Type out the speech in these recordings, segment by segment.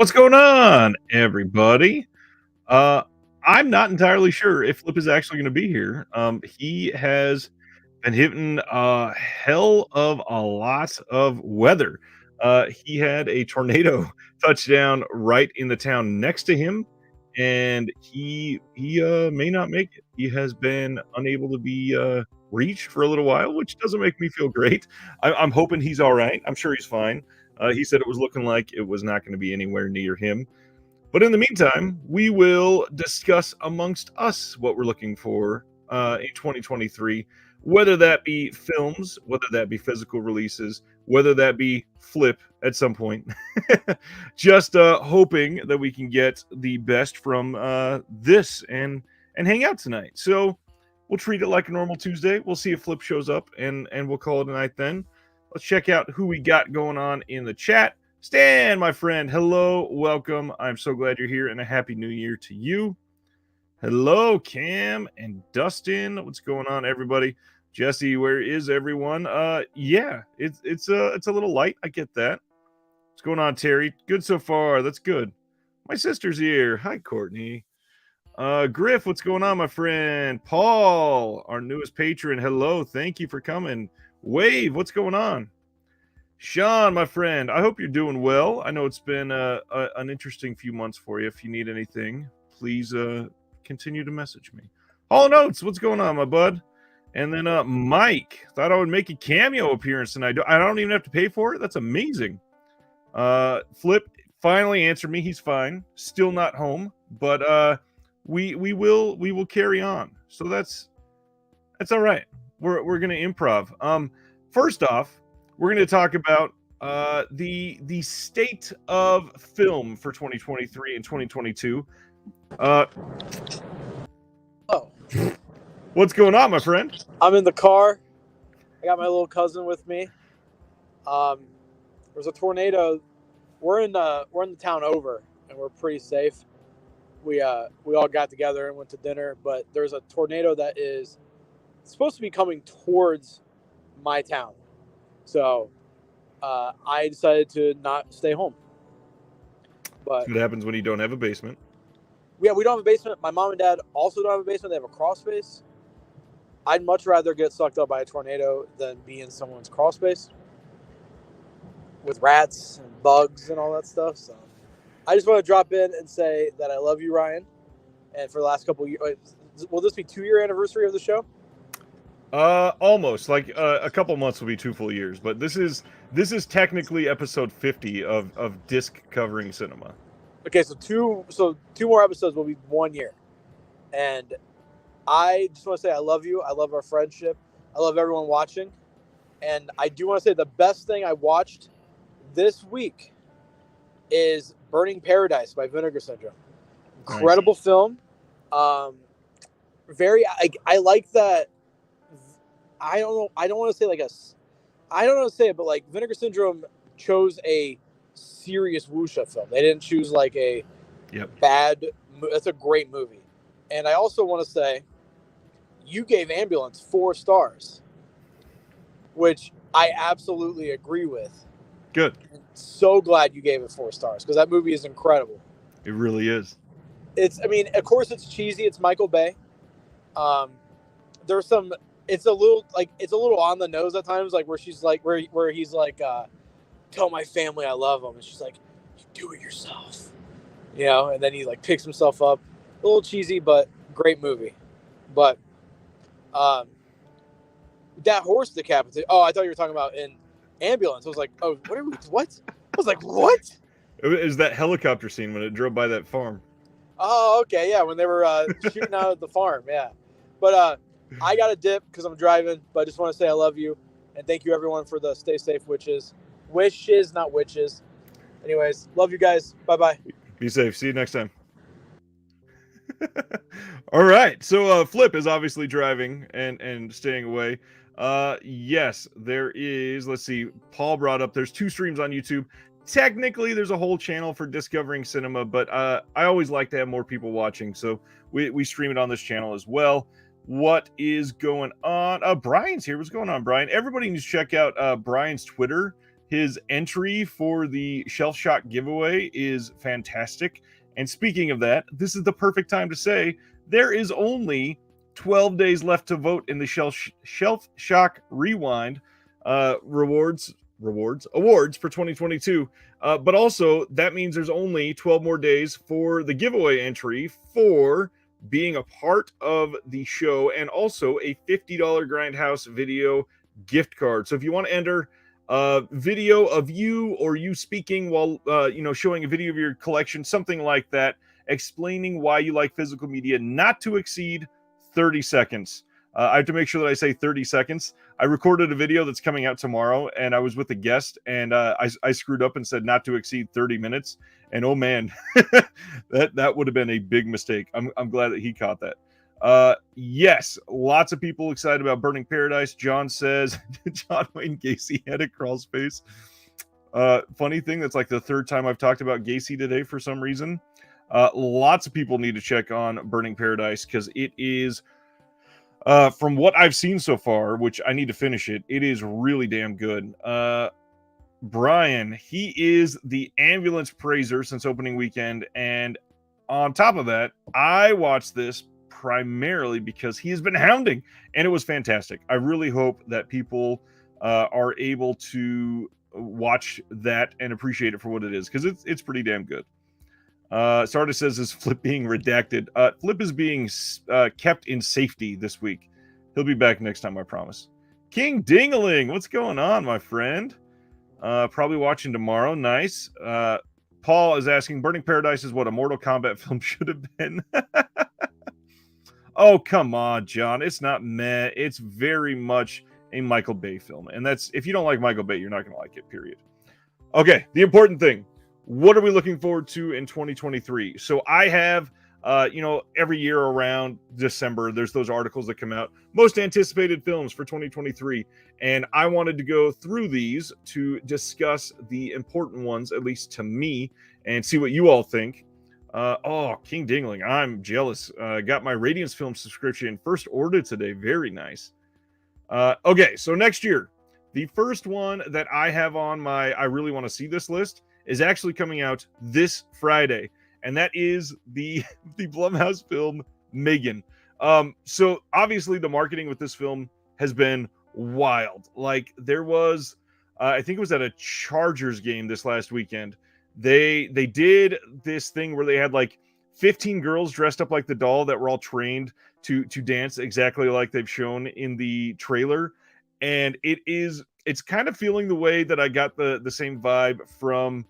What's going on, everybody? Uh, I'm not entirely sure if Flip is actually going to be here. He has been hitting a hell of a lot of weather. He had a tornado touchdown right in the town next to him, and he may not make it. He has been unable to be reached for a little while, which doesn't make me feel great. I'm hoping he's all right. I'm sure he's fine. He said it was looking like it was not going to be anywhere near him. But in the meantime, we will discuss amongst us what we're looking for in 2023, whether that be films, whether that be physical releases, whether that be Flip at some point. Just hoping that we can get the best from this and hang out tonight. So we'll treat it like a normal Tuesday. We'll see if Flip shows up and we'll call it a night then. Let's check out who we got going on in the chat. Stan, my friend, hello, welcome. I'm so glad you're here, and a happy new year to you. Hello, Cam and Dustin. What's going on, everybody? Jesse, where is everyone? Yeah, it's a little light. I get that. What's going on, Terry? Good so far. That's good. My sister's here. Hi, Courtney. Griff, what's going on, my friend? Paul, our newest patron. Hello, thank you for coming. Wave, what's going on? Sean, my friend, I hope you're doing well. I know it's been an interesting few months for you. If you need anything, please continue to message me. Hall Notes, what's going on, my bud? And then Mike, thought I would make a cameo appearance tonight. I don't even have to pay for it. That's amazing. Flip finally answered me. He's fine. Still not home, but we will carry on. So that's all right. We're gonna improv. First off, we're going to talk about the state of film for 2023 and 2022. Oh, what's going on, my friend? I'm in the car. I got my little cousin with me. There's a tornado. We're in the town over, and we're pretty safe. We all got together and went to dinner, but there's a tornado that is supposed to be coming towards my town. So I decided to not stay home. But what happens when you don't have a basement? Yeah, we don't have a basement. My mom and dad also don't have a basement. They have a crawl space. I'd much rather get sucked up by a tornado than be in someone's crawl space with rats and bugs and all that stuff. So I just want to drop in and say that I love you, Ryan. And for the last couple of years, will this be 2-year anniversary of the show? Almost. Like a couple months will be 2 full years, but this is technically episode 50 of Disc Covering Cinema. Okay, so two more episodes will be 1 year, and I just want to say I love you. I love our friendship. I love everyone watching, and I do want to say the best thing I watched this week is Burning Paradise by Vinegar Syndrome. Incredible nice. Film. I like that. I don't know. I don't want to say I don't know how to say it, but like Vinegar Syndrome chose a serious wuxia film. They didn't choose like a bad. That's a great movie. And I also want to say, you gave Ambulance 4 stars, which I absolutely agree with. Good. I'm so glad you gave it 4 stars because that movie is incredible. It really is. I mean, of course, it's cheesy. It's Michael Bay. There's some. It's a little on the nose at times, like where she's like, where he's like, tell my family I love them, and she's like, you do it yourself, and then he like picks himself up. A little cheesy, but great movie. But that horse decapitated. Oh, I thought you were talking about in Ambulance. I was like, oh, what? I was like, what? It was that helicopter scene when it drove by that farm. Oh, okay, yeah, when they were shooting out at the farm, yeah. But I got a dip because I'm driving, but I just want to say I love you. And thank you, everyone, for the stay safe wishes. Wishes, not witches. Anyways, love you guys. Bye-bye. Be safe. See you next time. All right. So Flip is obviously driving and staying away. Yes, there is. Let's see. Paul brought up there's 2 streams on YouTube. Technically, there's a whole channel for Discovering Cinema, but I always like to have more people watching. So we stream it on this channel as well. What is going on? Brian's here. What's going on, Brian? Everybody needs to check out Brian's Twitter. His entry for the Shelf Shock giveaway is fantastic. And speaking of that, this is the perfect time to say there is only 12 days left to vote in the Shelf Shock Rewind awards for 2022. But also, that means there's only 12 more days for the giveaway entry for being a part of the show, and also a $50 Grindhouse video gift card. So if you want to enter video of you or you speaking while showing a video of your collection, something like that, explaining why you like physical media, not to exceed 30 seconds. I have to make sure that I say 30 seconds. I recorded a video that's coming out tomorrow, and I was with a guest, and I screwed up and said not to exceed 30 minutes. And oh man, that would have been a big mistake. I'm glad that he caught that. Yes, lots of people excited about Burning Paradise. John says John Wayne Gacy had a crawl space. Funny thing, that's like the third time I've talked about Gacy today for some reason. Lots of people need to check on Burning Paradise because it is, from what I've seen so far, which I need to finish it, it is really damn good. Brian, he is the ambulance praiser since opening weekend, and on top of that, I watched this primarily because he has been hounding, and it was fantastic. I really hope that people are able to watch that and appreciate it for what it is, because it's pretty damn good. Sarda says, is Flip being redacted? Flip is being kept in safety this week. He'll be back next time, I promise. King Dingaling, what's going on, my friend? Probably watching tomorrow. Nice. Paul is asking, Burning Paradise is what a Mortal Kombat film should have been. Oh, come on, John. It's not meh. It's very much a Michael Bay film. And that's, if you don't like Michael Bay, you're not going to like it, period. Okay, the important thing. What are we looking forward to in 2023? So I have, every year around December, there's those articles that come out, most anticipated films for 2023. And I wanted to go through these to discuss the important ones, at least to me, and see what you all think. King Dingling, I'm jealous. Got my Radiance Film subscription first ordered today. Very nice. Okay, so next year, the first one that I have on my I really want to see this list is actually coming out this Friday, and that is the Blumhouse film Megan. So obviously the marketing with this film has been wild. Like, there was, I think it was at a Chargers game this last weekend. They did this thing where they had like 15 girls dressed up like the doll that were all trained to dance exactly like they've shown in the trailer, and it's kind of feeling the way that I got the same vibe from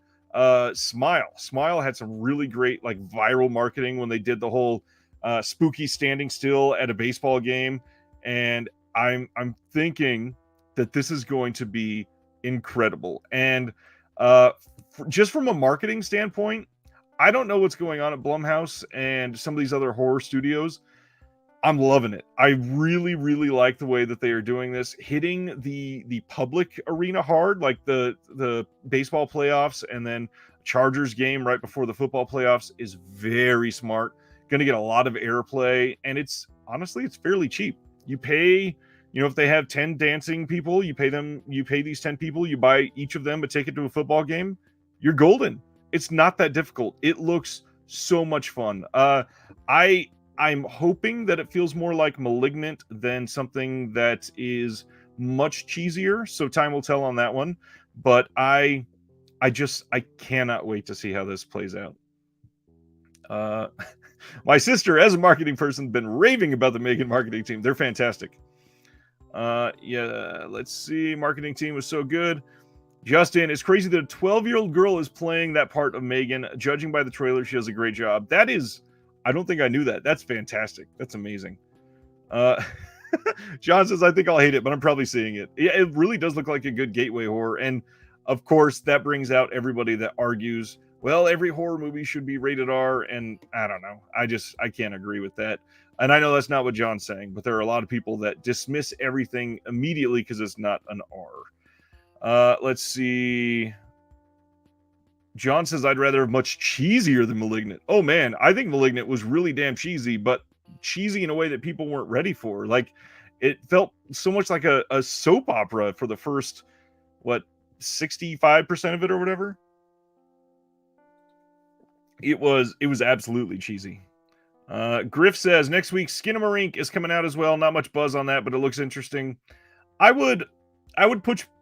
Smile. Smile had some really great like viral marketing when they did the whole spooky standing still at a baseball game, and I'm thinking that this is going to be incredible. And just from a marketing standpoint, I don't know what's going on at Blumhouse and some of these other horror studios. I'm loving it. I really, really like the way that they are doing this, hitting the public arena hard, like the baseball playoffs and then Chargers game right before the football playoffs is very smart. Going to get a lot of airplay, and it's fairly cheap. You pay, if they have 10 dancing people, you pay these 10 people, you buy each of them a ticket to a football game, you're golden. It's not that difficult. It looks so much fun. I'm hoping that it feels more like Malignant than something that is much cheesier. So time will tell on that one. But I cannot wait to see how this plays out. My sister, as a marketing person, been raving about the Megan marketing team. They're fantastic. Let's see. Marketing team was so good. Justin, it's crazy that a 12-year-old girl is playing that part of Megan. Judging by the trailer, she does a great job. That is, I don't think I knew that. That's fantastic. That's amazing. John says, I think I'll hate it, but I'm probably seeing it. Yeah, it really does look like a good gateway horror. And of course, that brings out everybody that argues, well, every horror movie should be rated R. And I don't know. I can't agree with that. And I know that's not what John's saying, but there are a lot of people that dismiss everything immediately because it's not an R. Let's see. John says, I'd rather have much cheesier than Malignant. Oh man, I think Malignant was really damn cheesy, but cheesy in a way that people weren't ready for. Like, it felt so much like a soap opera for the first, 65% of it or whatever. It was absolutely cheesy. Griff says next week Skinamarink is coming out as well. Not much buzz on that, but it looks interesting. I would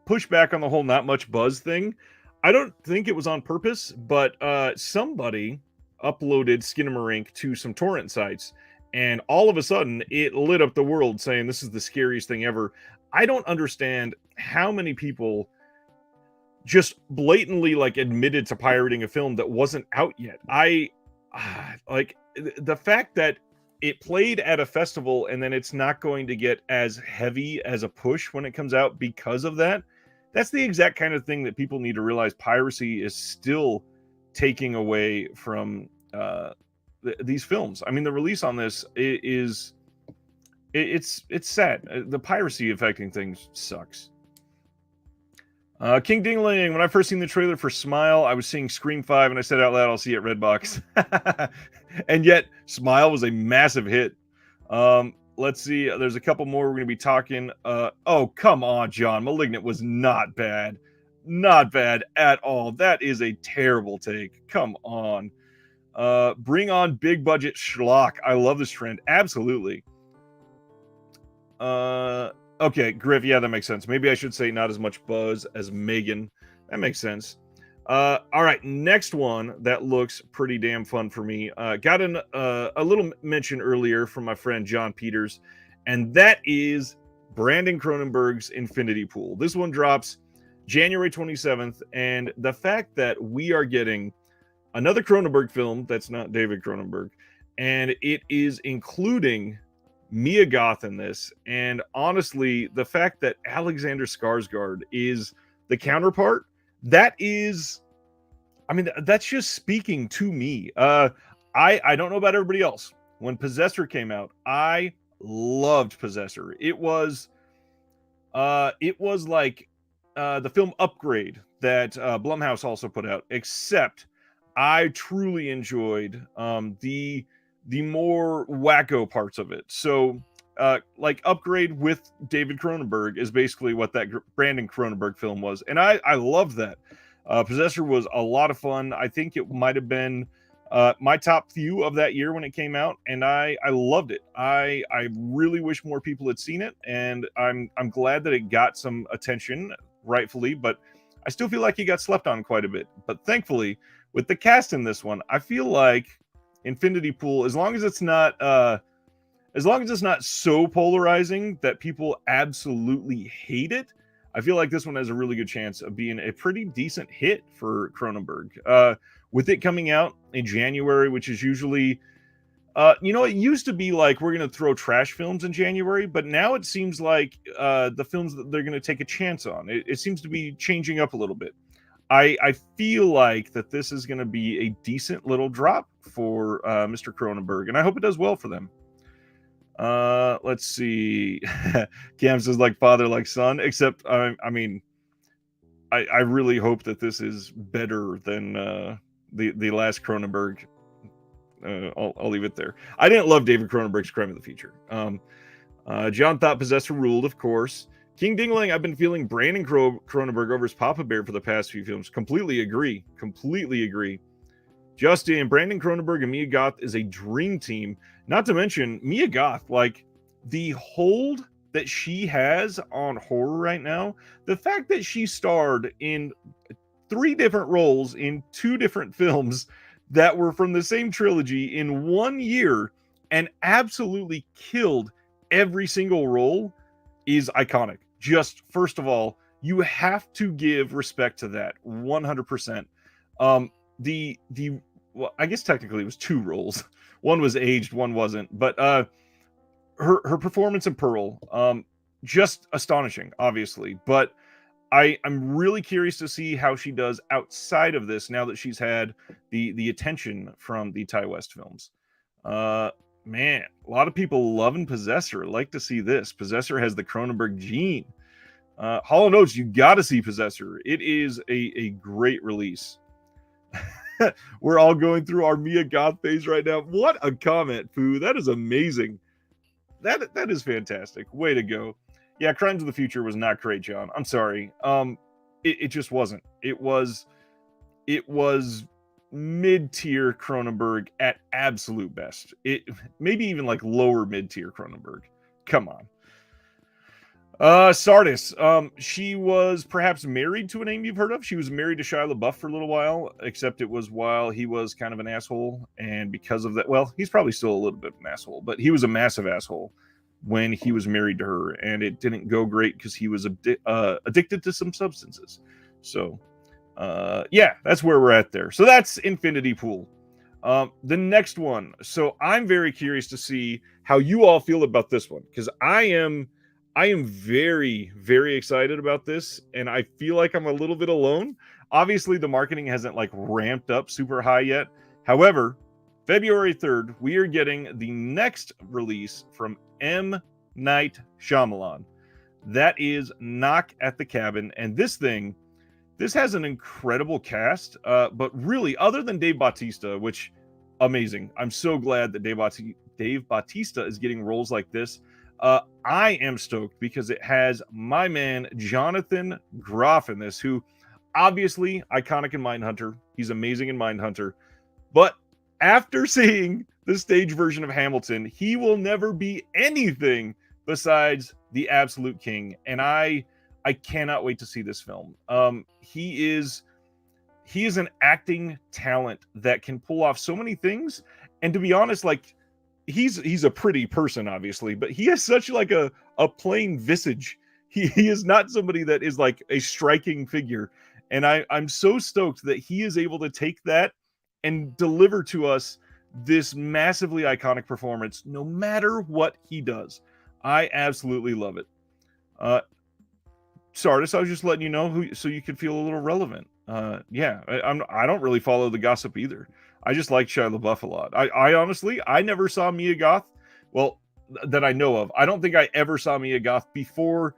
push back on the whole not much buzz thing. I don't think it was on purpose, but somebody uploaded Skinamarink to some torrent sites, and all of a sudden it lit up the world saying this is the scariest thing ever. I don't understand how many people just blatantly like admitted to pirating a film that wasn't out yet. Like the fact that it played at a festival and then it's not going to get as heavy as a push when it comes out because of that. That's the exact kind of thing that people need to realize. Piracy is still taking away from these films. I mean, the release on this is it's sad. The piracy affecting things sucks. King Dingling, when I first seen the trailer for Smile, I was seeing Scream 5, and I said out loud, I'll see it at Redbox. And yet, Smile was a massive hit. Let's see. There's a couple more we're going to be talking. Oh, come on, John. Malignant was not bad. Not bad at all. That is a terrible take. Come on. Bring on big budget schlock. I love this trend. Absolutely. Okay, Griff, yeah, that makes sense. Maybe I should say not as much buzz as Megan. That makes sense. All right, next one that looks pretty damn fun for me. Got a little mention earlier from my friend John Peters, and that is Brandon Cronenberg's Infinity Pool. This one drops January 27th, and the fact that we are getting another Cronenberg film that's not David Cronenberg, and it is including Mia Goth in this, and honestly, the fact that Alexander Skarsgård is the counterpart, that is, I mean, that's just speaking to me. I don't know about everybody else. When Possessor came out, I loved Possessor. It was like the film Upgrade that Blumhouse also put out, except I truly enjoyed the more wacko parts of it. So, like Upgrade with David Cronenberg is basically what that Brandon Cronenberg film was, and I loved that. Possessor was a lot of fun. I think it might have been my top few of that year when it came out, and I loved it. I really wish more people had seen it, and I'm glad that it got some attention, rightfully, but I still feel like he got slept on quite a bit. But thankfully, with the cast in this one, I feel like Infinity Pool, as long as it's not so polarizing that people absolutely hate it, I feel like this one has a really good chance of being a pretty decent hit for Cronenberg. With it coming out in January, which is usually, it used to be like we're going to throw trash films in January, but now it seems like the films that they're going to take a chance on, it seems to be changing up a little bit. I feel like that this is going to be a decent little drop for Mr. Cronenberg, and I hope it does well for them. Let's see. Cam says like father, like son, except I mean, I really hope that this is better than the last Cronenberg. I'll leave it there. I didn't love David Cronenberg's Crime of the Future. John thought Possessor ruled, of course. King Dingling, I've been feeling Brandon Cronenberg over his Papa Bear for the past few films. Completely agree. Justin, Brandon Cronenberg and Mia Goth is a dream team. Not to mention, Mia Goth, like, the hold that she has on horror right now, the fact that she starred in 3 different roles in 2 different films that were from the same trilogy in 1 year and absolutely killed every single role is iconic. Just, first of all, you have to give respect to that 100%. Well, I guess technically it was 2 roles. One was aged, one wasn't. But her performance in Pearl, just astonishing, obviously. But I'm really curious to see how she does outside of this now that she's had the attention from the Ty West films. Man, a lot of people loving Possessor. Like to see this. Possessor has the Cronenberg gene. Hollow Notes, you got to see Possessor. It is a great release. We're all going through our Mia Goth phase right now. What a comment, Pooh. That is amazing. That is fantastic. Way to go. Yeah, Crimes of the Future was not great, John. I'm sorry. it just wasn't. It was mid-tier Cronenberg at absolute best. It maybe even like lower mid-tier Cronenberg. Come on. Sardis. She was perhaps married to a name you've heard of. She was married to Shia LaBeouf for a little while, except it was while he was kind of an asshole, and because of that, well, he's probably still a little bit of an asshole, but he was a massive asshole when he was married to her, and it didn't go great because he was addicted to some substances. So, yeah, that's where we're at there. So that's Infinity Pool. The next one. So I'm very curious to see how you all feel about this one, because I am very, very excited about this, and I feel like I'm a little bit alone. Obviously, the marketing hasn't like ramped up super high yet. However, February 3rd, we are getting the next release from M. Night Shyamalan. That is Knock at the Cabin, and this has an incredible cast, but really, other than Dave Bautista, which amazing. I'm so glad that Dave Bautista is getting roles like this. I am stoked because it has my man Jonathan Groff in this, who obviously iconic in Mindhunter. He's amazing in Mindhunter. But after seeing the stage version of Hamilton, he will never be anything besides the absolute king. And I cannot wait to see this film. He is an acting talent that can pull off so many things. And to be honest, like he's a pretty person, obviously, but he has such like a plain visage. He is not somebody that is like a striking figure. And I'm so stoked that he is able to take that and deliver to us this massively iconic performance, no matter what he does. I absolutely love it. Sardis, I was just letting you know who, so you could feel a little relevant. Yeah, I don't really follow the gossip either. I just like Shia LaBeouf a lot. I honestly, I never saw Mia Goth. Well, that I know of. I don't think I ever saw Mia Goth before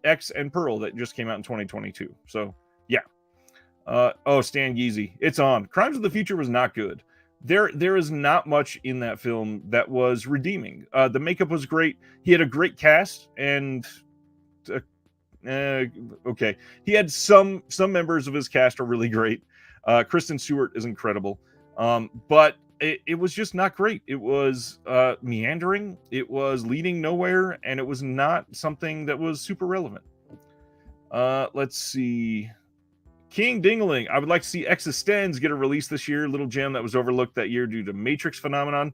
X and Pearl that just came out in 2022. So yeah. Stan Geezy, it's on. Crimes of the Future was not good. There is not much in that film that was redeeming. The makeup was great. He had a great cast, and okay, he had some members of his cast are really great. Kristen Stewart is incredible, but it was just not great. It was meandering. It was leading nowhere, and it was not something that was super relevant. Let's see. King Dingling, I would like to see Existenz get a release this year. Little gem that was overlooked that year due to Matrix phenomenon.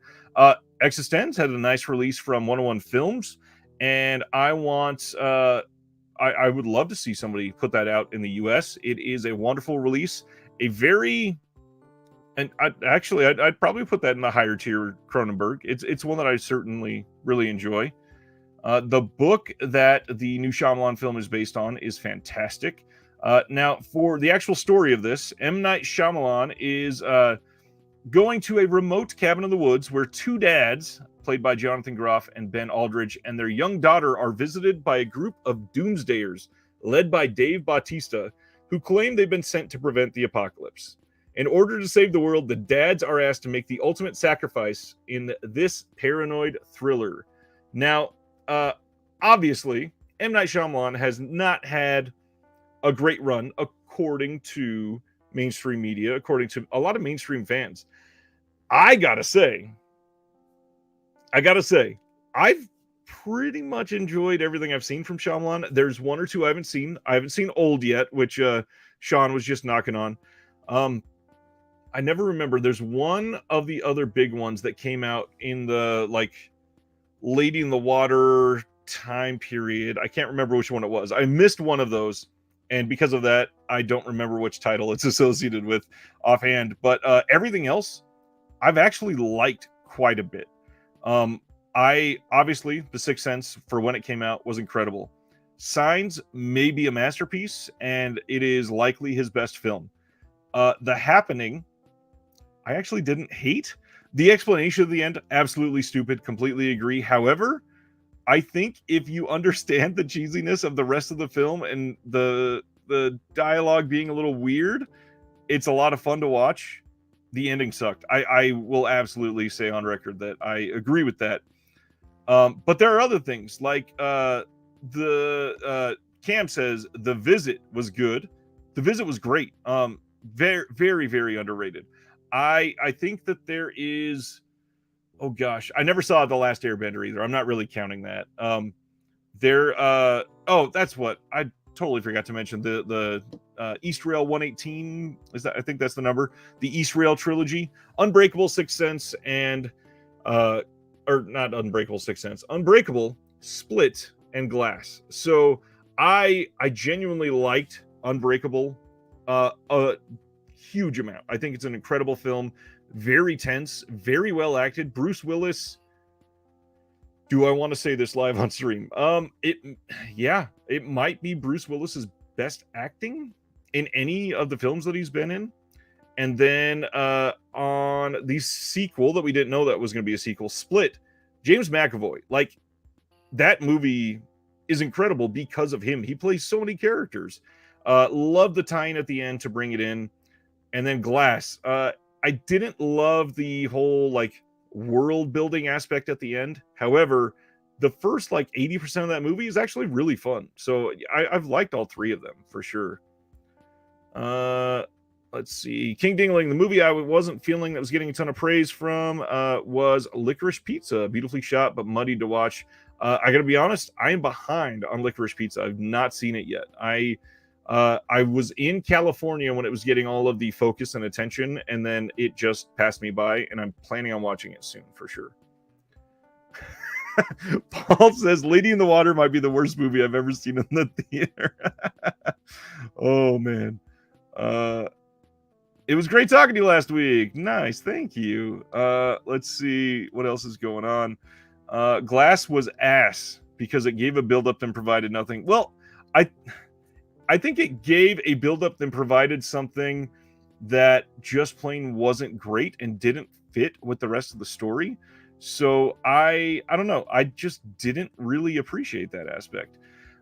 Existenz had a nice release from 101 Films, and I want I would love to see somebody put that out in the US. It is a wonderful release, a very, and I'd probably put that in the higher tier Cronenberg. It's one that I certainly really enjoy. The book that the new Shyamalan film is based on is fantastic. Now, for the actual story of this, M. Night Shyamalan is going to a remote cabin in the woods where two dads, played by Jonathan Groff and Ben Aldridge, and their young daughter are visited by a group of doomsdayers led by Dave Bautista, who claim they've been sent to prevent the apocalypse. In order to save the world, the dads are asked to make the ultimate sacrifice in this paranoid thriller. Now, obviously, M. Night Shyamalan has not had a great run, according to mainstream media, according to a lot of mainstream fans. I gotta say, I've pretty much enjoyed everything I've seen from Shyamalan. There's one or two I haven't seen. I haven't seen Old yet, which Sean was just knocking on. I never remember. There's one of the other big ones that came out in the like Lady in the Water time period. I can't remember which one it was. I missed one of those. And because of that, I don't remember which title it's associated with offhand. But everything else, I've actually liked quite a bit. Obviously, The Sixth Sense, for when it came out, was incredible. Signs may be a masterpiece, and it is likely his best film. The Happening, I actually didn't hate. The explanation of the end, absolutely stupid, completely agree. However, I think if you understand the cheesiness of the rest of the film and the dialogue being a little weird, it's a lot of fun to watch. The ending sucked. I will absolutely say on record that I agree with that. But there are other things like the Cam says The Visit was good. The Visit was great. Very, very, very underrated. I think that there is. Oh gosh, I never saw The Last Airbender either. I'm not really counting that. Oh, that's what I totally forgot to mention. The East Rail 118 is that? I think that's the number. The East Rail trilogy, Unbreakable, Sixth Sense, and or not Unbreakable, Sixth Sense, Unbreakable, Split, and Glass. So I genuinely liked Unbreakable a huge amount. I think it's an incredible film, very tense, very well acted. Bruce Willis. Do I want to say this live on stream? It might be Bruce Willis's best acting in any of the films that he's been in. And then on the sequel that we didn't know that was going to be a sequel, Split, James McAvoy. Like, that movie is incredible because of him. He plays so many characters. Love the tie-in at the end to bring it in. And then Glass. I didn't love the whole like world building aspect at the end. However, the first like 80% of that movie is actually really fun. So I've liked all three of them for sure. Let's see. King Dingling, the movie I wasn't feeling that was getting a ton of praise from was Licorice Pizza. Beautifully shot, but muddy to watch. I gotta be honest, I am behind on Licorice Pizza. I've not seen it yet. I was in California when it was getting all of the focus and attention, and then it just passed me by, and I'm planning on watching it soon for sure. Paul says Lady in the Water might be the worst movie I've ever seen in the theater. Oh, man. It was great talking to you last week. Nice. Thank you. Let's see what else is going on. Glass was ass because it gave a build-up and provided nothing. Well, I think it gave a build-up and provided something that just plain wasn't great and didn't fit with the rest of the story. So I don't know. I just didn't really appreciate that aspect.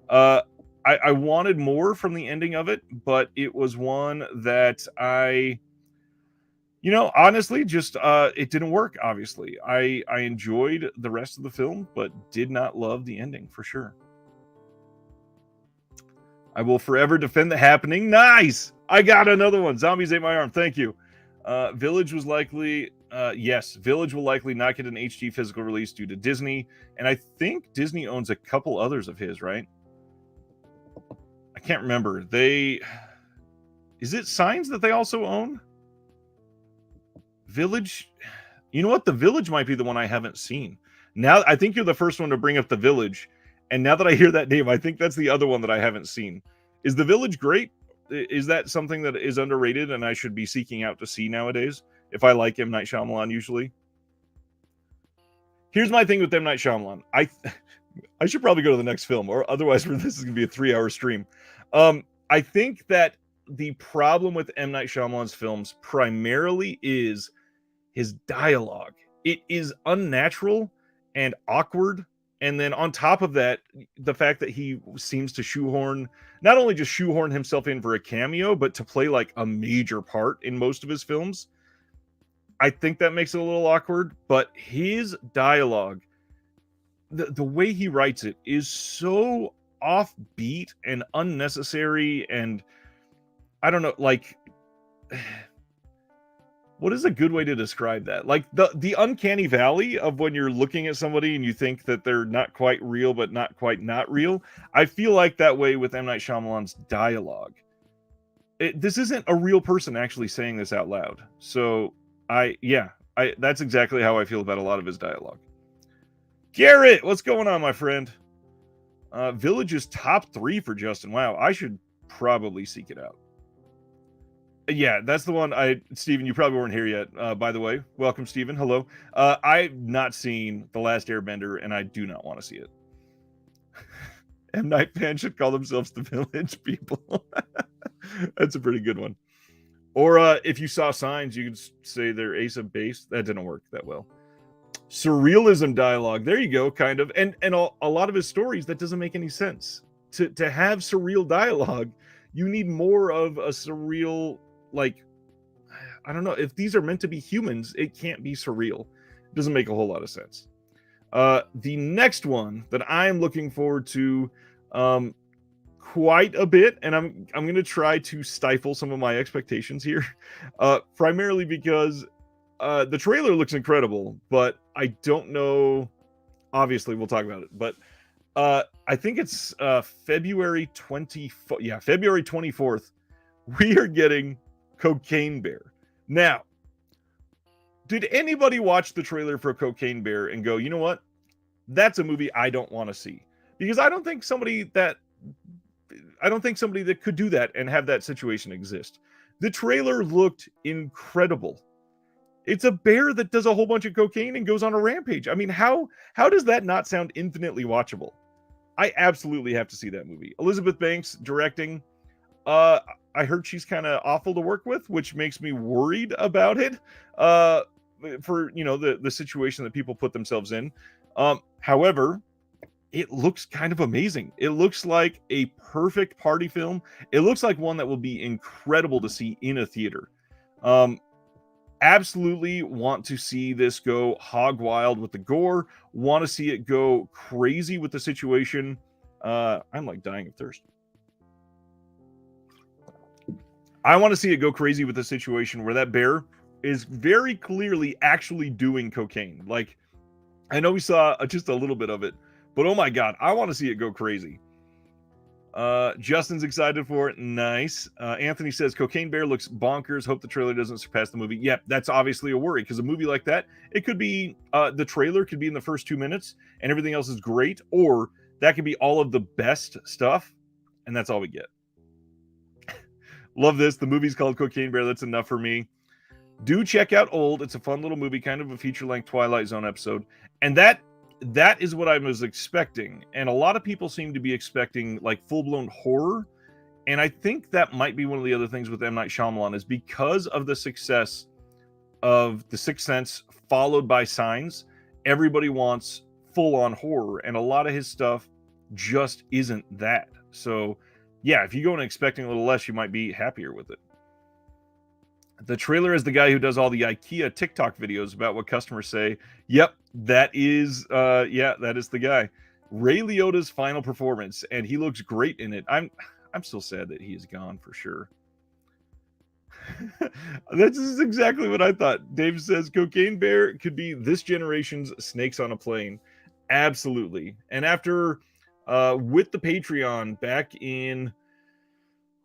I wanted more from the ending of it, but it was one that honestly, just it didn't work. Obviously, I enjoyed the rest of the film, but did not love the ending for sure. I will forever defend The Happening. Nice! I got another one. Zombies ate my arm. Thank you. Village was likely... yes, Village will likely not get an HD physical release due to Disney. And I think Disney owns a couple others of his, right? I can't remember. Is it Signs that they also own? Village... You know what? The Village might be the one I haven't seen. Now, I think you're the first one to bring up The Village. And now that I hear that name, I think that's the other one that I haven't seen. Is The Village great? Is that something that is underrated and I should be seeking out to see nowadays? If I like M. Night Shyamalan, usually. Here's my thing with M. Night Shyamalan. I should probably go to the next film, or otherwise this is going to be a 3-hour stream. I think that the problem with M. Night Shyamalan's films primarily is his dialogue. It is unnatural and awkward. And then on top of that, the fact that he seems to not only just shoehorn himself in for a cameo, but to play like a major part in most of his films. I think that makes it a little awkward, but his dialogue, the way he writes it is so offbeat and unnecessary. And I don't know, like, what is a good way to describe that? Like the uncanny valley of when you're looking at somebody and you think that they're not quite real, but not quite not real. I feel like that way with M. Night Shyamalan's dialogue. This isn't a real person actually saying this out loud. So that's exactly how I feel about a lot of his dialogue. Garrett, what's going on, my friend? Village is top 3 for Justin. Wow, I should probably seek it out. Yeah, that's the one. Steven, you probably weren't here yet. By the way, welcome, Steven. Hello. I've not seen The Last Airbender, and I do not want to see it. M. Night fans should call themselves the Village people. That's a pretty good one. Or if you saw Signs, you could say they're Asa based. That didn't work that well. Surrealism dialogue. There you go, kind of. And a lot of his stories, that doesn't make any sense. To have surreal dialogue, you need more of a surreal... Like, I don't know, if these are meant to be humans, it can't be surreal. It doesn't make a whole lot of sense. The next one that I am looking forward to, quite a bit, and I'm going to try to stifle some of my expectations here, primarily because the trailer looks incredible, but I don't know. Obviously, we'll talk about it, but I think it's February 24th. Yeah, February 24th. We are getting Cocaine Bear. Now, did anybody watch the trailer for Cocaine Bear and go, you know what? That's a movie I don't want to see, because I don't think somebody that could do that and have that situation exist. The trailer looked incredible. It's a bear that does a whole bunch of cocaine and goes on a rampage. I mean, how does that not sound infinitely watchable? I absolutely have to see that movie. Elizabeth Banks directing. I heard she's kind of awful to work with, which makes me worried about it. For the situation that people put themselves in. However, it looks kind of amazing. It looks like a perfect party film. It looks like one that will be incredible to see in a theater. Absolutely want to see this go hog wild with the gore. Want to see it go crazy with the situation. I'm like dying of thirst. I want to see it go crazy with the situation where that bear is very clearly actually doing cocaine. Like, I know we saw just a little bit of it, but oh my God, I want to see it go crazy. Justin's excited for it. Nice. Anthony says Cocaine Bear looks bonkers. Hope the trailer doesn't surpass the movie. Yep, that's obviously a worry, because a movie like that, it could be the trailer could be in the first 2 minutes and everything else is great, or that could be all of the best stuff and that's all we get. Love this. The movie's called Cocaine Bear. That's enough for me. Do check out Old. It's a fun little movie, kind of a feature-length Twilight Zone episode. And that is what I was expecting. And a lot of people seem to be expecting like full-blown horror. And I think that might be one of the other things with M. Night Shyamalan, is because of the success of The Sixth Sense followed by Signs, everybody wants full-on horror. And a lot of his stuff just isn't that. So yeah, if you go in expecting a little less, you might be happier with it. The trailer is the guy who does all the IKEA TikTok videos about what customers say. Yep, that is that is the guy. Ray Liotta's final performance, and he looks great in it. I'm still sad that he is gone for sure. This is exactly what I thought. Dave says Cocaine Bear could be this generation's Snakes on a Plane. Absolutely. And after with the Patreon back in,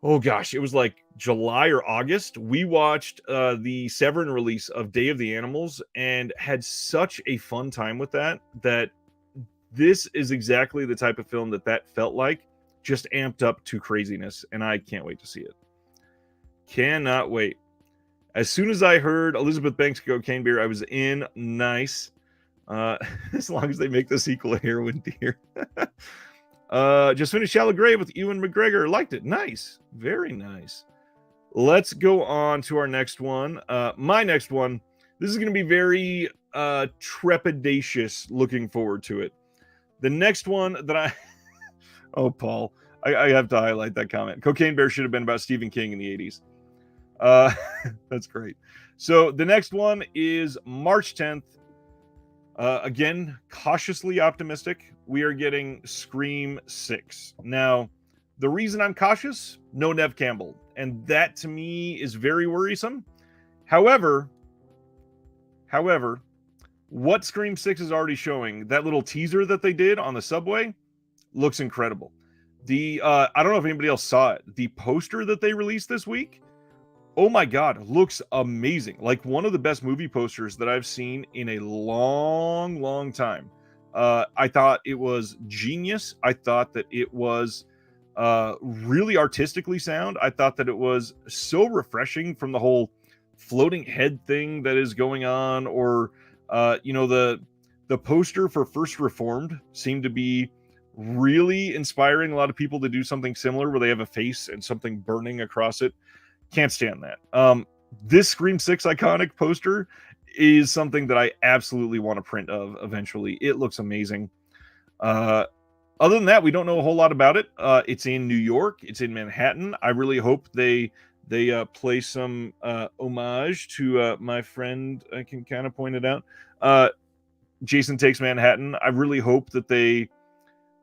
oh gosh, it was like July or August, we watched the Severin release of Day of the Animals and had such a fun time with that this is exactly the type of film that felt like, just amped up to craziness, and I can't wait to see it. Cannot wait. As soon as I heard Elizabeth Banks Cocaine Bear, I was in. Nice. As long as they make the sequel a Heroin Deer. Just finished Shallow Grave with Ewan McGregor. Liked it. Nice. Very nice. Let's go on to our next one. My next one. This is going to be very trepidatious. Looking forward to it. The next one that I... Oh, Paul. I have to highlight that comment. Cocaine Bear should have been about Stephen King in the 80s. That's great. So the next one is March 10th. Again, cautiously optimistic. We are getting Scream 6. Now, the reason I'm cautious, no Nev Campbell. And that to me is very worrisome. However, what Scream 6 is already showing, that little teaser that they did on the subway, looks incredible. I don't know if anybody else saw it. The poster that they released this week, oh my God, looks amazing. Like one of the best movie posters that I've seen in a long, long time. I thought it was genius. I thought that it was really artistically sound. I thought that it was so refreshing from the whole floating head thing that is going on, or the poster for First Reformed seemed to be really inspiring a lot of people to do something similar, where they have a face and something burning across it. Can't stand that. This Scream 6 iconic poster is something that I absolutely want to print of eventually. It looks amazing. Other than that, we don't know a whole lot about it. It's in New York. It's in Manhattan. I really hope they play some homage to my friend. I can kind of point it out. Jason Takes Manhattan. I really hope that they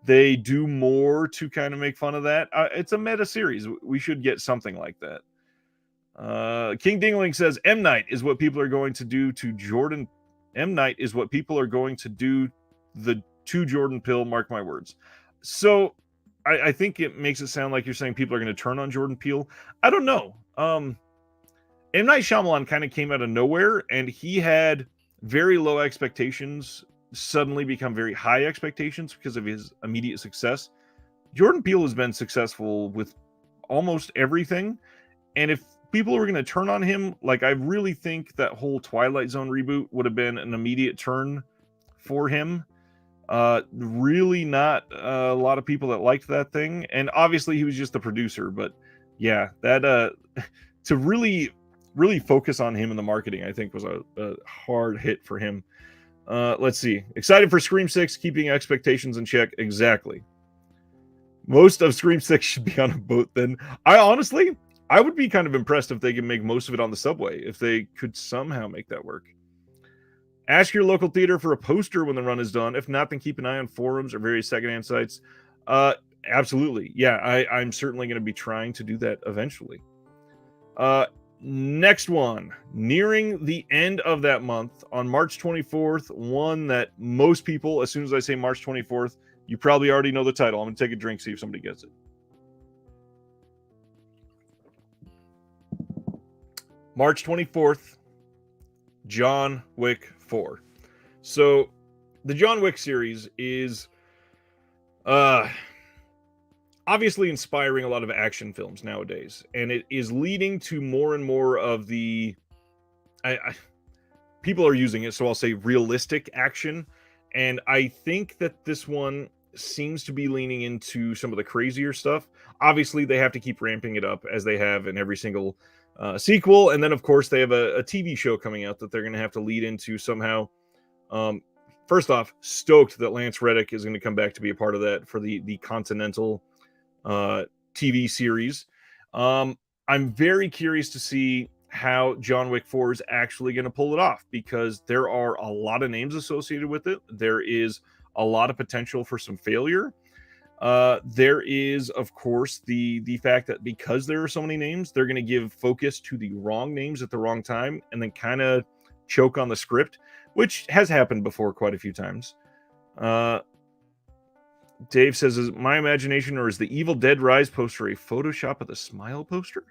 they do more to kind of make fun of that. It's a meta series. We should get something like that. King Dingling says M Night is what people are going to do to Jordan. M Night is what people are going to do to Jordan Peele. Mark my words. So I think it makes it sound like you're saying people are going to turn on Jordan Peele. I don't know. M Night Shyamalan kind of came out of nowhere, and he had very low expectations suddenly become very high expectations because of his immediate success. Jordan Peele has been successful with almost everything, and if people were going to turn on him, like, I really think that whole Twilight Zone reboot would have been an immediate turn for him. Really not a lot of people that liked that thing, and obviously he was just the producer, but yeah, that to really focus on him in the marketing, I think was a hard hit for him. Let's see. Excited for Scream 6, keeping expectations in check. Exactly. Most of Scream 6 should be on a boat then. I would be kind of impressed if they could make most of it on the subway, if they could somehow make that work. Ask your local theater for a poster when the run is done. If not, then keep an eye on forums or various secondhand sites. Absolutely. Yeah, I'm certainly going to be trying to do that eventually. Next one, nearing the end of that month on March 24th, one that most people, as soon as I say March 24th, you probably already know the title. I'm going to take a drink, see if somebody gets it. March 24th, John Wick 4. So the John Wick series is obviously inspiring a lot of action films nowadays, and it is leading to more and more of the people are using it, so I'll say realistic action, and I think that this one seems to be leaning into some of the crazier stuff. Obviously they have to keep ramping it up, as they have in every single sequel, and then of course they have a TV show coming out that they're going to have to lead into somehow. First off, stoked that Lance Reddick is going to come back to be a part of that for the Continental TV series. I'm very curious to see how John Wick 4 is actually going to pull it off, because there are a lot of names associated with it. There is a lot of potential for some failure. There is, of course, the fact that because there are so many names, they're going to give focus to the wrong names at the wrong time and then kind of choke on the script, which has happened before quite a few times. Dave says, is my imagination, or is the Evil Dead Rise poster a Photoshop of the Smile poster?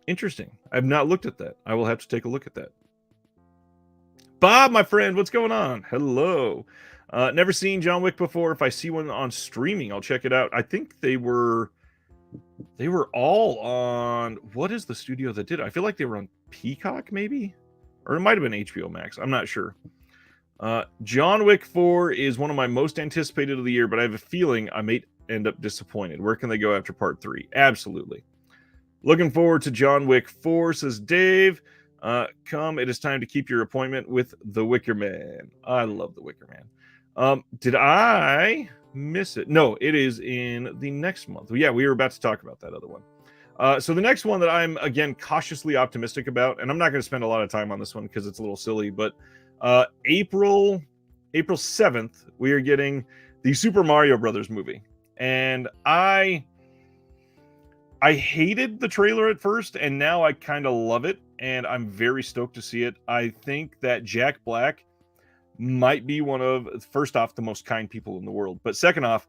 Interesting. I've not looked at that. I will have to take a look at that. Bob, my friend, what's going on? Hello. Never seen John Wick before. If I see one on streaming, I'll check it out. I think they were all on, what is the studio that did it? I feel like they were on Peacock, maybe? Or it might have been HBO Max. I'm not sure. John Wick 4 is one of my most anticipated of the year, but I have a feeling I may end up disappointed. Where can they go after part 3? Absolutely. Looking forward to John Wick 4, says Dave. Come, it is time to keep your appointment with the Wicker Man. I love the Wicker Man. Did I miss it? No, it is in the next month. Yeah, we were about to talk about that other one. So the next one that I'm, again, cautiously optimistic about, and I'm not going to spend a lot of time on this one because it's a little silly, but April 7th, we are getting the Super Mario Brothers movie. And I hated the trailer at first, and now I kind of love it, and I'm very stoked to see it. I think that Jack Black might be one of, first off, the most kind people in the world, but second off,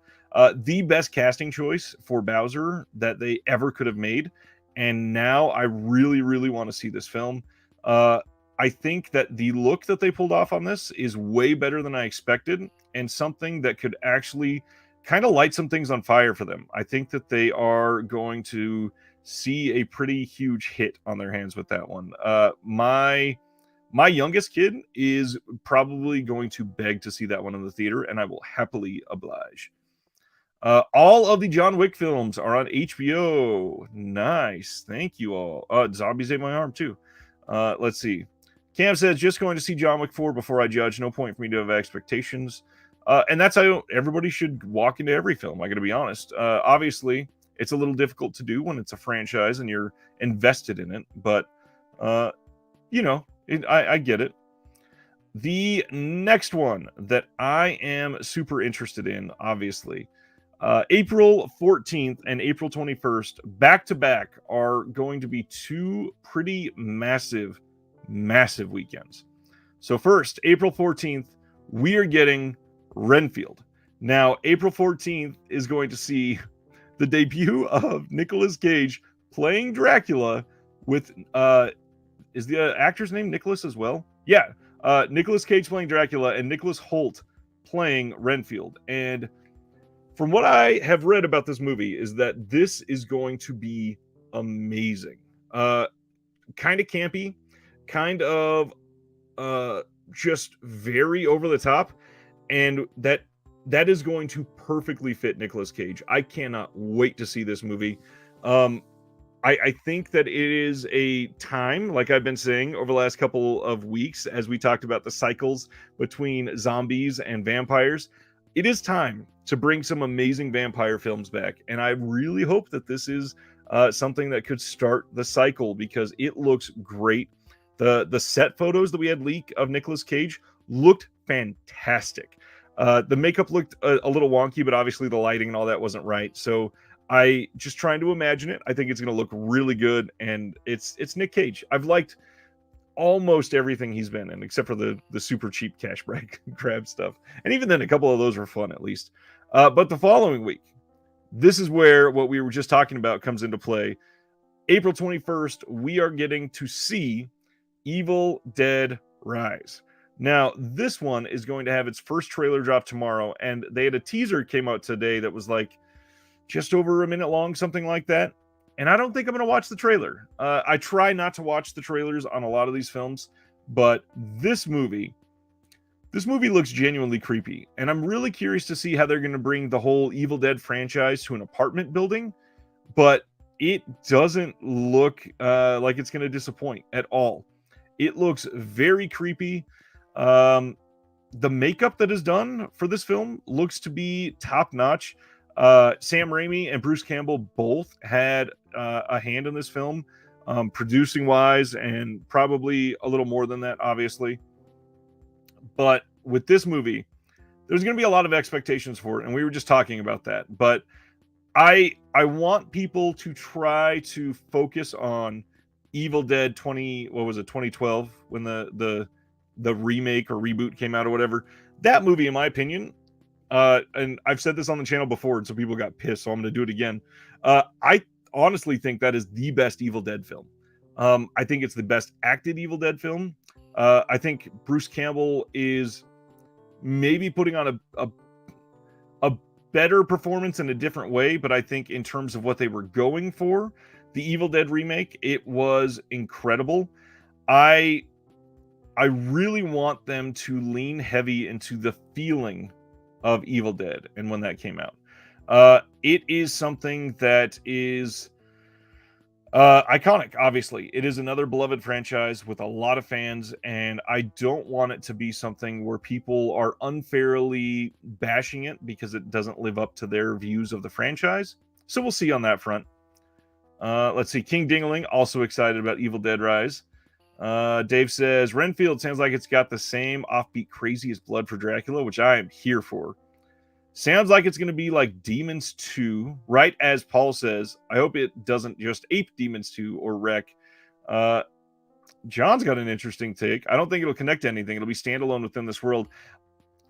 the best casting choice for Bowser that they ever could have made. And now I really, really want to see this film. I think that the look that they pulled off on this is way better than I expected, and something that could actually kind of light some things on fire for them. I think that they are going to see a pretty huge hit on their hands with that one. My youngest kid is probably going to beg to see that one in the theater, and I will happily oblige. All of the John Wick films are on HBO. Nice. Thank you all. Zombies ate my arm too. Let's see. Cam says, just going to see John Wick 4 before I judge. No point for me to have expectations. And that's how everybody should walk into every film, I got to be honest. Obviously, it's a little difficult to do when it's a franchise and you're invested in it. But, I get it. The next one that I am super interested in, obviously, April 14th and April 21st, back to back, are going to be two pretty massive, massive weekends. So, first, April 14th, we are getting Renfield. Now, April 14th is going to see the debut of Nicolas Cage playing Dracula with is the actor's name Nicholas as well? Yeah, Nicolas Cage playing Dracula and Nicholas Hoult playing Renfield. And from what I have read about this movie, is that this is going to be amazing. Uh, kind of campy, kind of just very over the top, and that is going to perfectly fit Nicolas Cage. I cannot wait to see this movie. Um, I think that it is a time, like I've been saying over the last couple of weeks, as we talked about the cycles between zombies and vampires. It is time to bring some amazing vampire films back, and I really hope that this is something that could start the cycle because it looks great. The set photos that we had leak of Nicolas Cage looked fantastic. The makeup looked a little wonky, but obviously the lighting and all that wasn't right. So I just trying to imagine it. I think it's going to look really good, and it's Nick Cage. I've liked almost everything he's been in, except for the super cheap cash grab stuff, and even then, a couple of those were fun at least. But the following week, this is where what we were just talking about comes into play. April 21st, we are getting to see Evil Dead Rise. Now, this one is going to have its first trailer drop tomorrow, and they had a teaser came out today that was like just over a minute long, something like that. And I don't think I'm going to watch the trailer. I try not to watch the trailers on a lot of these films, but this movie looks genuinely creepy. And I'm really curious to see how they're going to bring the whole Evil Dead franchise to an apartment building. But it doesn't look like it's going to disappoint at all. It looks very creepy. The makeup that is done for this film looks to be top notch. Sam Raimi and Bruce Campbell both had a hand in this film, producing wise, and probably a little more than that, obviously. But with this movie, there's going to be a lot of expectations for it, and we were just talking about that. But I want people to try to focus on Evil Dead 2012, when the remake or reboot came out or whatever. That movie, in my opinion, and I've said this on the channel before, and so people got pissed, so I'm going to do it again. I honestly think that is the best Evil Dead film. I think it's the best acted Evil Dead film. I think Bruce Campbell is maybe putting on a better performance in a different way, but I think in terms of what they were going for, the Evil Dead remake, it was incredible. I really want them to lean heavy into the feeling of Evil Dead and when that came out. It is something that is iconic, obviously. It is another beloved franchise with a lot of fans, and I don't want it to be something where people are unfairly bashing it because it doesn't live up to their views of the franchise. So we'll see on that front. Let's see. King Dingling, also excited about Evil Dead Rise. Dave says, Renfield sounds like it's got the same offbeat crazy as Blood for Dracula, which I am here for. Sounds like it's going to be like Demons 2, right as Paul says. I hope it doesn't just ape Demons 2 or Wreck. John's got an interesting take. I don't think it'll connect to anything. It'll be standalone within this world.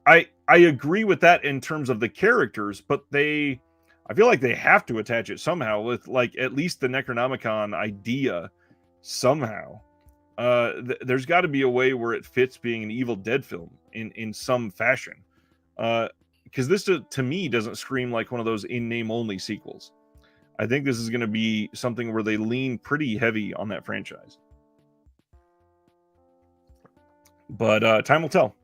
I agree with that in terms of the characters, but I feel like they have to attach it somehow with like at least the Necronomicon idea somehow. There's got to be a way where it fits being an Evil Dead film in some fashion. Because this to me doesn't scream like one of those in name only sequels. I think this is going to be something where they lean pretty heavy on that franchise. But time will tell.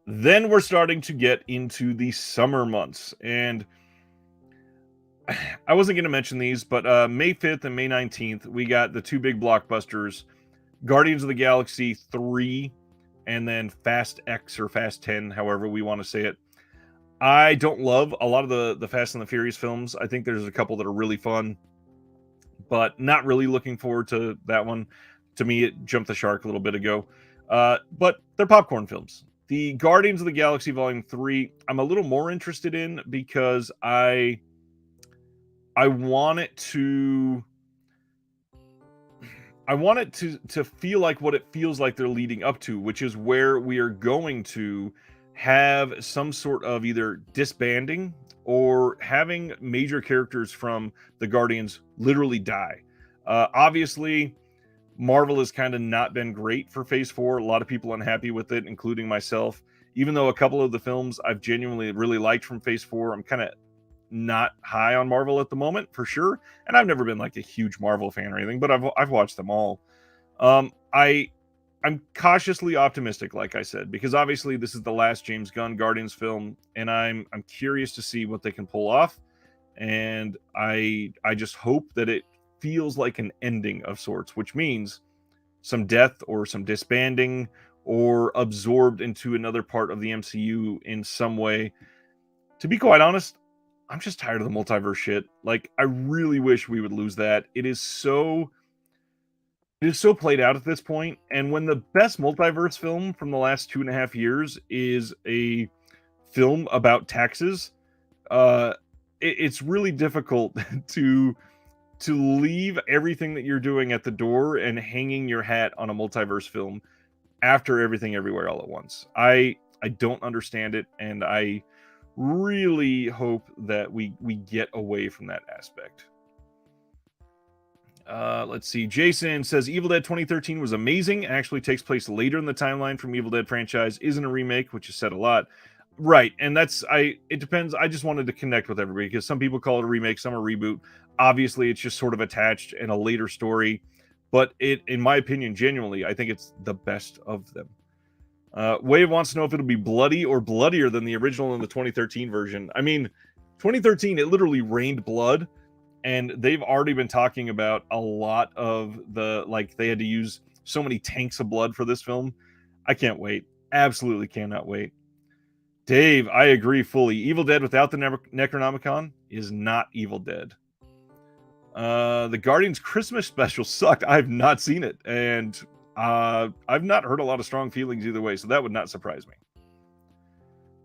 Then we're starting to get into the summer months, and I wasn't going to mention these, but May 5th and May 19th, we got the two big blockbusters, Guardians of the Galaxy 3, and then Fast X or Fast 10, however we want to say it. I don't love a lot of the Fast and the Furious films. I think there's a couple that are really fun, but not really looking forward to that one. To me, it jumped the shark a little bit ago. But they're popcorn films. The Guardians of the Galaxy Volume 3, I'm a little more interested in because I want it to feel like what it feels like they're leading up to, which is where we are going to have some sort of either disbanding or having major characters from the Guardians literally die. Obviously, Marvel has kind of not been great for Phase 4. A lot of people unhappy with it, including myself. Even though a couple of the films I've genuinely really liked from Phase 4, I'm kind of not high on Marvel at the moment, for sure. And I've never been like a huge Marvel fan or anything, but I've watched them all. I'm cautiously optimistic, like I said, because obviously this is the last James Gunn Guardians film, and I'm curious to see what they can pull off. And I just hope that it feels like an ending of sorts, which means some death or some disbanding or absorbed into another part of the MCU in some way. To be quite honest, I'm just tired of the multiverse shit. Like, I really wish we would lose that. It is so played out at this point, and when the best multiverse film from the last 2.5 years is a film about taxes, it's really difficult to leave everything that you're doing at the door and hanging your hat on a multiverse film after Everything Everywhere All at Once. I don't understand it, and I really hope that we get away from that aspect. Let's see. Jason says Evil Dead 2013 was amazing. Actually takes place later in the timeline from Evil Dead franchise. Isn't a remake, which is said a lot. Right, and it depends. I just wanted to connect with everybody because some people call it a remake, some a reboot. Obviously, it's just sort of attached in a later story, but in my opinion, genuinely, I think it's the best of them. Wave wants to know if it'll be bloody or bloodier than the original in the 2013 version. I mean, 2013, it literally rained blood, and they've already been talking about a lot of they had to use so many tanks of blood for this film. I can't wait. Absolutely cannot wait. Dave, I agree fully. Evil Dead without the Necronomicon is not Evil Dead. The Guardians Christmas special sucked. I've not seen it, and I've not heard a lot of strong feelings either way, so that would not surprise me.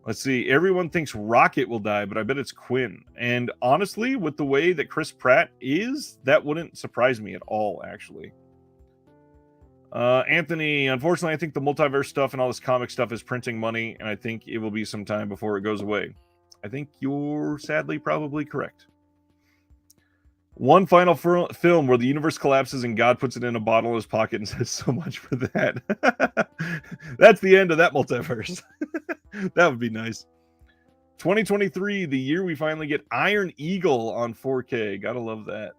Let's see. Everyone thinks Rocket will die, but I bet it's Quinn. And honestly, with the way that Chris Pratt is, that wouldn't surprise me at all, actually. Anthony, unfortunately, I think the multiverse stuff and all this comic stuff is printing money, and I think it will be some time before it goes away. I think you're sadly probably correct. One final film where the universe collapses and God puts it in a bottle in his pocket and says, "So much for that." That's the end of that multiverse. That would be nice. 2023, the year we finally get Iron Eagle on 4K. Gotta love that.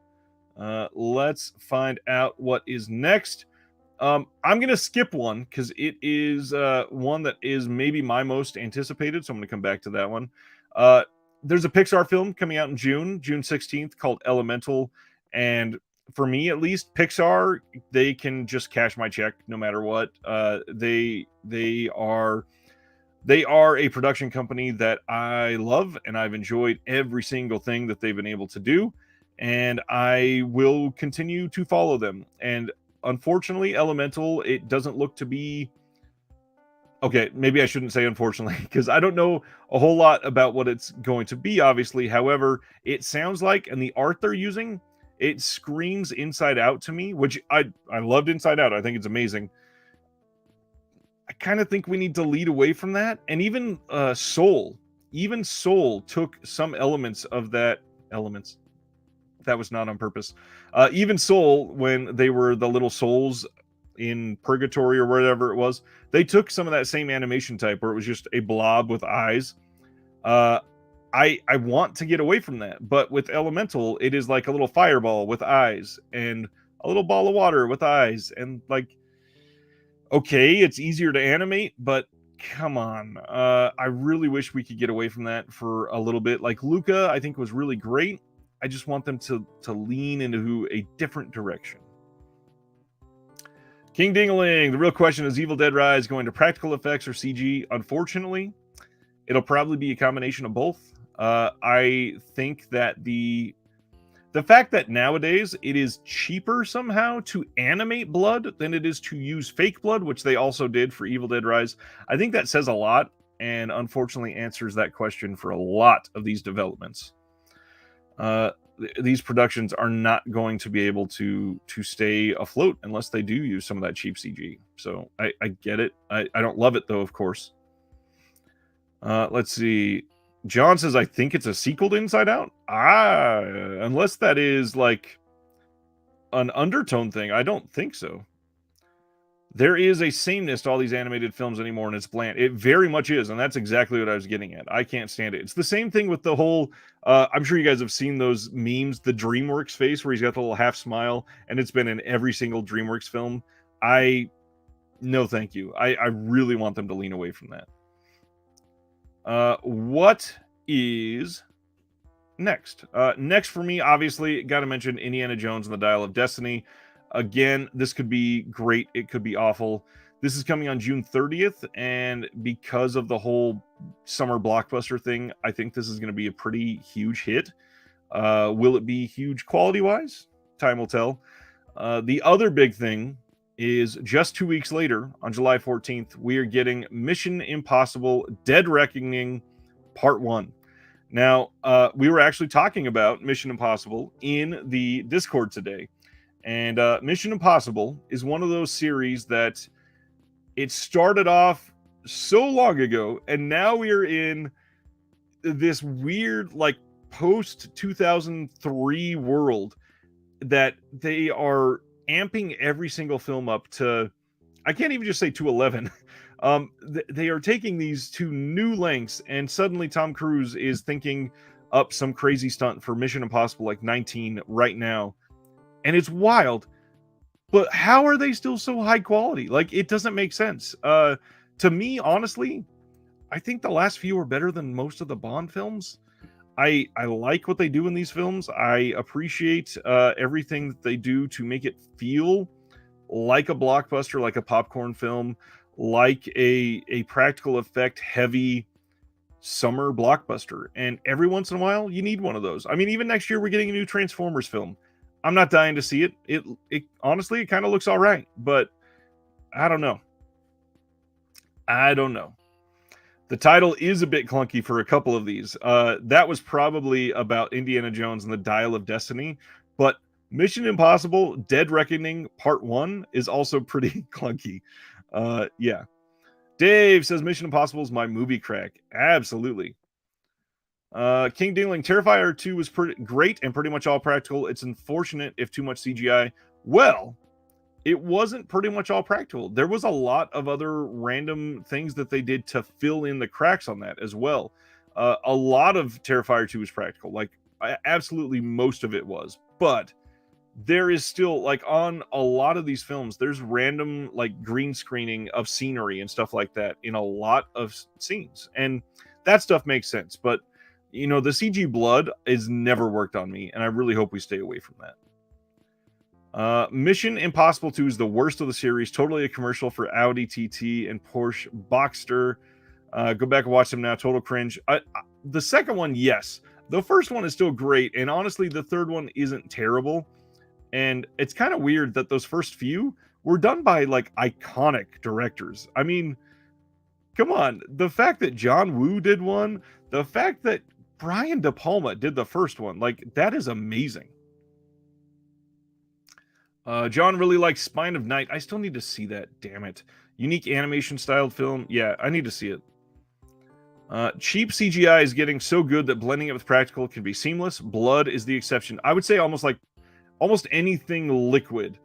Let's find out what is next. I'm gonna skip one because it is one that is maybe my most anticipated, so I'm gonna come back to that one. There's a Pixar film coming out in June 16th, called Elemental, and for me at least, Pixar, they can just cash my check no matter what. They are a production company that I love, and I've enjoyed every single thing that they've been able to do, and I will continue to follow them. And unfortunately, Elemental, it doesn't look to be okay. Maybe I shouldn't say unfortunately, because I don't know a whole lot about what it's going to be, obviously. However, it sounds like, and the art they're using, it screams Inside Out to me, which I loved Inside Out. I think it's amazing. I kind of think we need to lead away from that. And even Soul took some elements of that. Elements. That was not on purpose. Even Soul, when they were the little souls in purgatory or whatever it was, they took some of that same animation type where it was just a blob with eyes. I want to get away from that, but with Elemental, it is like a little fireball with eyes and a little ball of water with eyes, and like, okay, it's easier to animate, but come on. I really wish we could get away from that for a little bit. Like Luca, I think was really great. I just want them to lean into a different direction. King Dingaling, the real question is Evil Dead Rise going to practical effects or CG? Unfortunately, it'll probably be a combination of both. I think that the The fact that nowadays it is cheaper somehow to animate blood than it is to use fake blood, which they also did for Evil Dead Rise, I think that says a lot, and unfortunately answers that question for a lot of these developments. These productions are not going to be able to stay afloat unless they do use some of that cheap CG. So I get it. I don't love it though, of course. Let's see. John says, I think it's a sequel to Inside Out. Unless that is like an undertone thing, I don't think so. There is a sameness to all these animated films anymore, and it's bland. It very much is, and that's exactly what I was getting at. I can't stand it. It's the same thing with the whole, I'm sure you guys have seen those memes, the DreamWorks face, where he's got the little half smile, and it's been in every single DreamWorks film. No thank you. I really want them to lean away from that. What is next? Next for me, obviously, got to mention Indiana Jones and the Dial of Destiny. Again, this could be great. It could be awful. This is coming on June 30th, and because of the whole summer blockbuster thing, I think this is going to be a pretty huge hit. Will it be huge quality-wise? Time will tell. The other big thing is just 2 weeks later, on July 14th, we are getting Mission Impossible Dead Reckoning Part 1. Now, we were actually talking about Mission Impossible in the Discord today. And Mission Impossible is one of those series that it started off so long ago, and now we are in this weird, like, post-2003 world that they are amping every single film up to, I can't even just say 211. They are taking these to new lengths, and suddenly Tom Cruise is thinking up some crazy stunt for Mission Impossible, like 19 right now. And it's wild, but how are they still so high quality? Like, it doesn't make sense. To me, honestly, I think the last few are better than most of the Bond films. I like what they do in these films. I appreciate everything that they do to make it feel like a blockbuster, like a popcorn film, like a practical effect heavy summer blockbuster. And every once in a while, you need one of those. I mean, even next year, we're getting a new Transformers film. I'm not dying to see it. It honestly, it kind of looks all right, but I don't know. The title is a bit clunky for a couple of these. That was probably about Indiana Jones and the Dial of Destiny, but Mission Impossible Dead Reckoning Part 1 is also pretty clunky. Yeah. Dave says Mission Impossible is my movie crack. Absolutely. King Dingling, Terrifier 2 was pretty great and pretty much all practical. It's unfortunate if too much CGI. Well, it wasn't pretty much all practical. There was a lot of other random things that they did to fill in the cracks on that as well. A lot of Terrifier 2 was practical. Like, absolutely most of it was. But there is still, like, on a lot of these films, there's random, like, green screening of scenery and stuff like that in a lot of scenes. And that stuff makes sense. But you know, the CG blood has never worked on me, and I really hope we stay away from that. Mission Impossible 2 is the worst of the series. Totally a commercial for Audi TT and Porsche Boxster. Go back and watch them now. Total cringe. The second one, yes. The first one is still great, and honestly, the third one isn't terrible. And it's kind of weird that those first few were done by, like, iconic directors. I mean, come on. The fact that John Woo did one, the fact that Brian De Palma did the first one, like, that is amazing. John really likes Spine of Night. I still need to see that, damn it. Unique animation styled film. Yeah, I need to see it. Cheap CGI is getting so good that blending it with practical can be seamless. Blood is the exception. I would say almost anything liquid.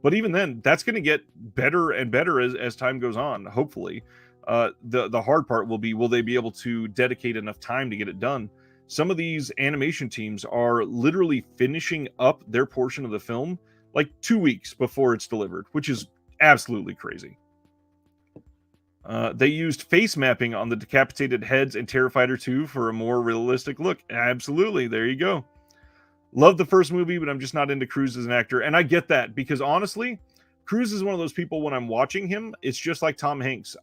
But even then, that's going to get better and better as time goes on, hopefully. The hard part will they be able to dedicate enough time to get it done? Some of these animation teams are literally finishing up their portion of the film like 2 weeks before it's delivered, which is absolutely crazy. They used face mapping on the decapitated heads in Terrifier 2 for a more realistic look. Absolutely. There you go. Love the first movie, but I'm just not into Cruise as an actor. And I get that because honestly, Cruise is one of those people when I'm watching him, it's just like Tom Hanks.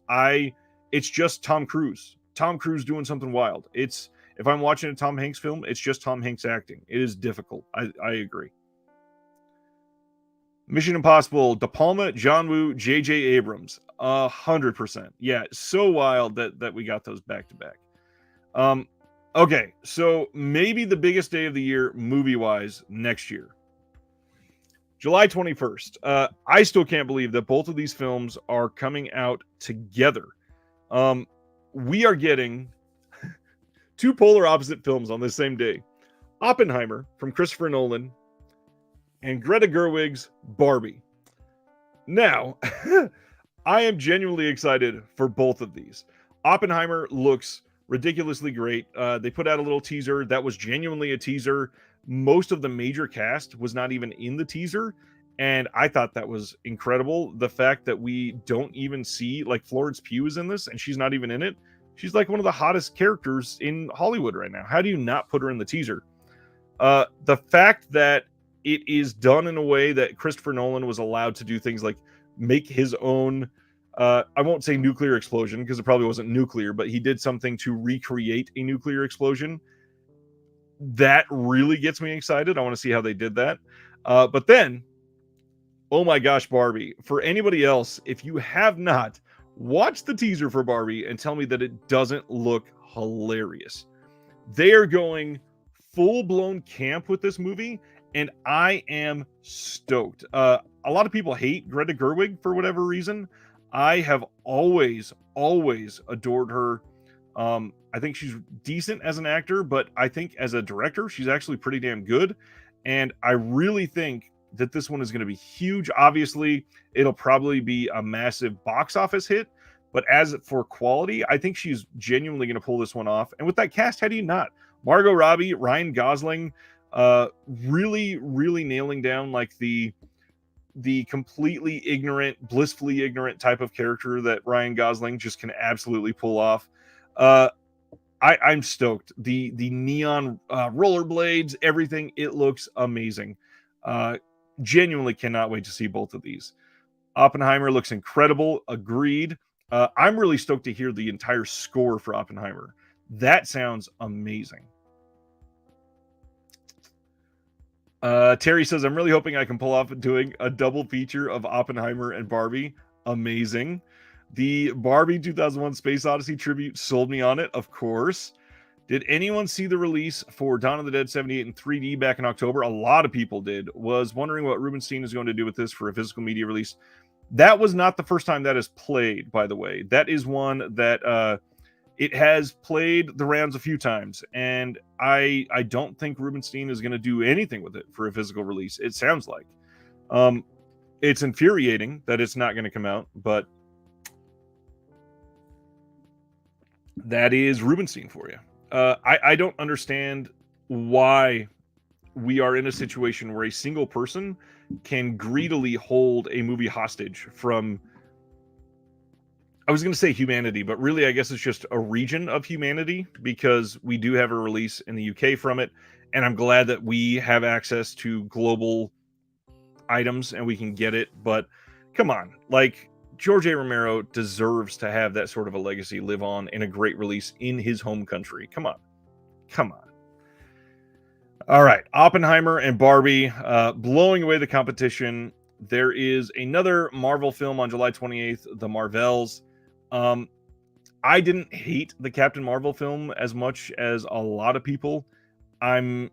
It's just Tom Cruise. Tom Cruise doing something wild. If If I'm watching a Tom Hanks film, it's just Tom Hanks acting. It is difficult. I agree. Mission Impossible, De Palma, John Woo, J.J. Abrams. 100%. Yeah, so wild that we got those back to back. Okay, so maybe the biggest day of the year, movie-wise, next year. July 21st. I still can't believe that both of these films are coming out together. We are getting two polar opposite films on the same day. Oppenheimer from Christopher Nolan and Greta Gerwig's Barbie. Now, I am genuinely excited for both of these. Oppenheimer looks ridiculously great. They put out a little teaser that was genuinely a teaser. Most of the major cast was not even in the teaser, and I thought that was incredible. The fact that we don't even see, like, Florence Pugh is in this and she's not even in it. She's like one of the hottest characters in Hollywood right now. How do you not put her in the teaser? The fact that it is done in a way that Christopher Nolan was allowed to do things like make his own, I won't say nuclear explosion because it probably wasn't nuclear, but he did something to recreate a nuclear explosion. That really gets me excited. I want to see how they did that. But then, oh my gosh, Barbie. For anybody else, if you have not, watch the teaser for Barbie and tell me that it doesn't look hilarious. They are going full-blown camp with this movie, and I am stoked. A lot of people hate Greta Gerwig for whatever reason. I have always adored her. I think she's decent as an actor, but I think as a director, she's actually pretty damn good. And I really think that this one is going to be huge. Obviously, it'll probably be a massive box office hit, but as for quality, I think she's genuinely going to pull this one off. And with that cast, how do you not? Margot Robbie, Ryan Gosling, really nailing down like the completely ignorant, blissfully ignorant type of character that Ryan Gosling just can absolutely pull off. I'm stoked. The neon rollerblades, everything, it looks amazing. Genuinely cannot wait to see both of these. Oppenheimer looks incredible. Agreed. I'm really stoked to hear the entire score for Oppenheimer. That sounds amazing. Terry says, I'm really hoping I can pull off doing a double feature of Oppenheimer and Barbie. Amazing. The Barbie 2001 Space Odyssey tribute sold me on it, of course. Did anyone see the release for Dawn of the Dead 78 in 3D back in October? A lot of people did. Was wondering what Rubenstein is going to do with this for a physical media release. That was not the first time that is played, by the way. That is one that it has played the rounds a few times, and I don't think Rubenstein is going to do anything with it for a physical release. It sounds like. It's infuriating that it's not going to come out, but that is Rubenstein for you. I don't understand why we are in a situation where a single person can greedily hold a movie hostage from, I was going to say humanity, but really I guess it's just a region of humanity, because we do have a release in the UK from it, and I'm glad that we have access to global items and we can get it. But come on, like, George A. Romero deserves to have that sort of a legacy live on in a great release in his home country. Come on. All right, Oppenheimer and Barbie blowing away the competition. There is another Marvel film on July 28th, The Marvels. I didn't hate the Captain Marvel film as much as a lot of people. The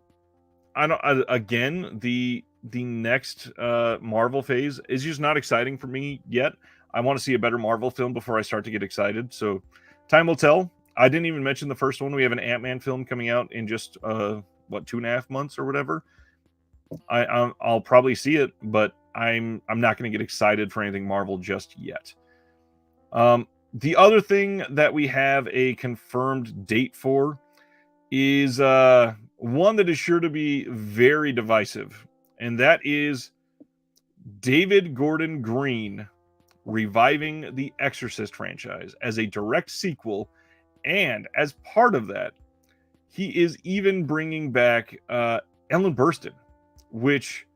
next Marvel phase is just not exciting for me yet. I want to see a better Marvel film before I start to get excited. So time will tell. I didn't even mention the first one. We have an Ant-Man film coming out in just 2.5 months or whatever. I'll probably see it, but I'm not going to get excited for anything Marvel just yet. The other thing that we have a confirmed date for is one that is sure to be very divisive, and that is David Gordon Green reviving the Exorcist franchise as a direct sequel, and as part of that, he is even bringing back Ellen Burstyn, which,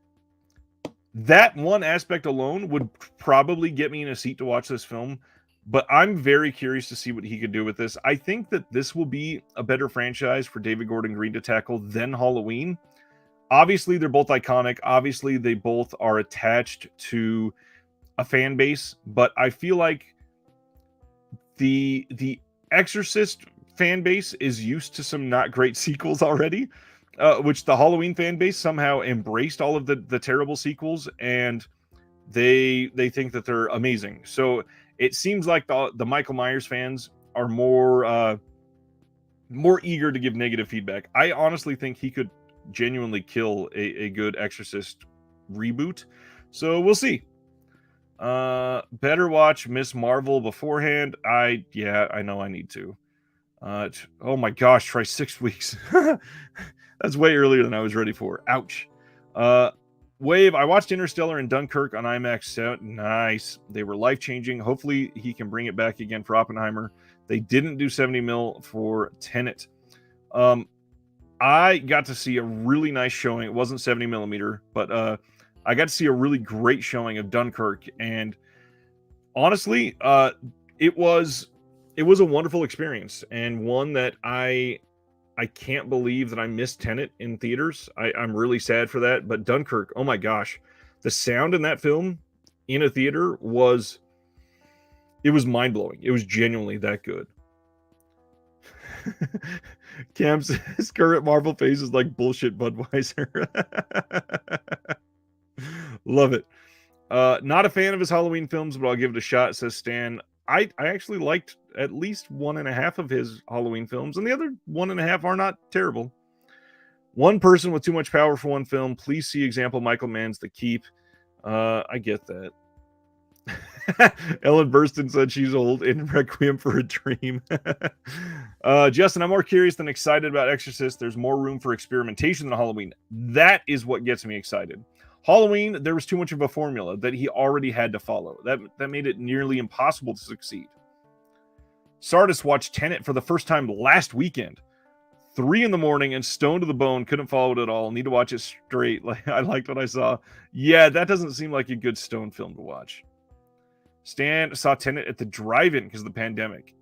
that one aspect alone would probably get me in a seat to watch this film. But I'm very curious to see what he could do with this. I think that this will be a better franchise for David Gordon Green to tackle than Halloween. Obviously, they're both iconic. Obviously, they both are attached to a fan base, but I feel like the Exorcist fan base is used to some not great sequels already, which the Halloween fan base somehow embraced all of the terrible sequels, and they think that they're amazing. So it seems like the Michael Myers fans are more eager to give negative feedback. I honestly think he could genuinely kill a good Exorcist reboot. So we'll see. Better watch Miss Marvel beforehand. I know I need to. Oh my gosh, try 6 weeks. That's way earlier than I was ready for. Ouch. Wave, I watched Interstellar and Dunkirk on IMAX. So nice. They were life-changing. Hopefully he can bring it back again for Oppenheimer. They didn't do 70 mil for Tenet. I got to see a really nice showing. It wasn't 70 millimeter, but I got to see a really great showing of Dunkirk, and honestly, it was a wonderful experience, and one that I can't believe that I missed Tenet in theaters. I'm really sad for that, but Dunkirk, oh my gosh, the sound in that film in a theater was mind blowing. It was genuinely that good. Cam's current Marvel face is like bullshit Budweiser. Love it. Not a fan of his Halloween films, but I'll give it a shot, says Stan. I actually liked at least 1.5 of his Halloween films, and the other 1.5 are not terrible. One person with too much power for one film. Please see example Michael Mann's The Keep. I get that. Ellen Burstyn said she's old in Requiem for a Dream. Justin, I'm more curious than excited about Exorcist. There's more room for experimentation than Halloween. That is what gets me excited. Halloween, there was too much of a formula that he already had to follow. That made it nearly impossible to succeed. Sardis watched Tenet for the first time last weekend. 3 in the morning and stoned to the bone. Couldn't follow it at all. Need to watch it straight. Like I liked what I saw. Yeah, that doesn't seem like a good stone film to watch. Stan saw Tenet at the drive-in because of the pandemic.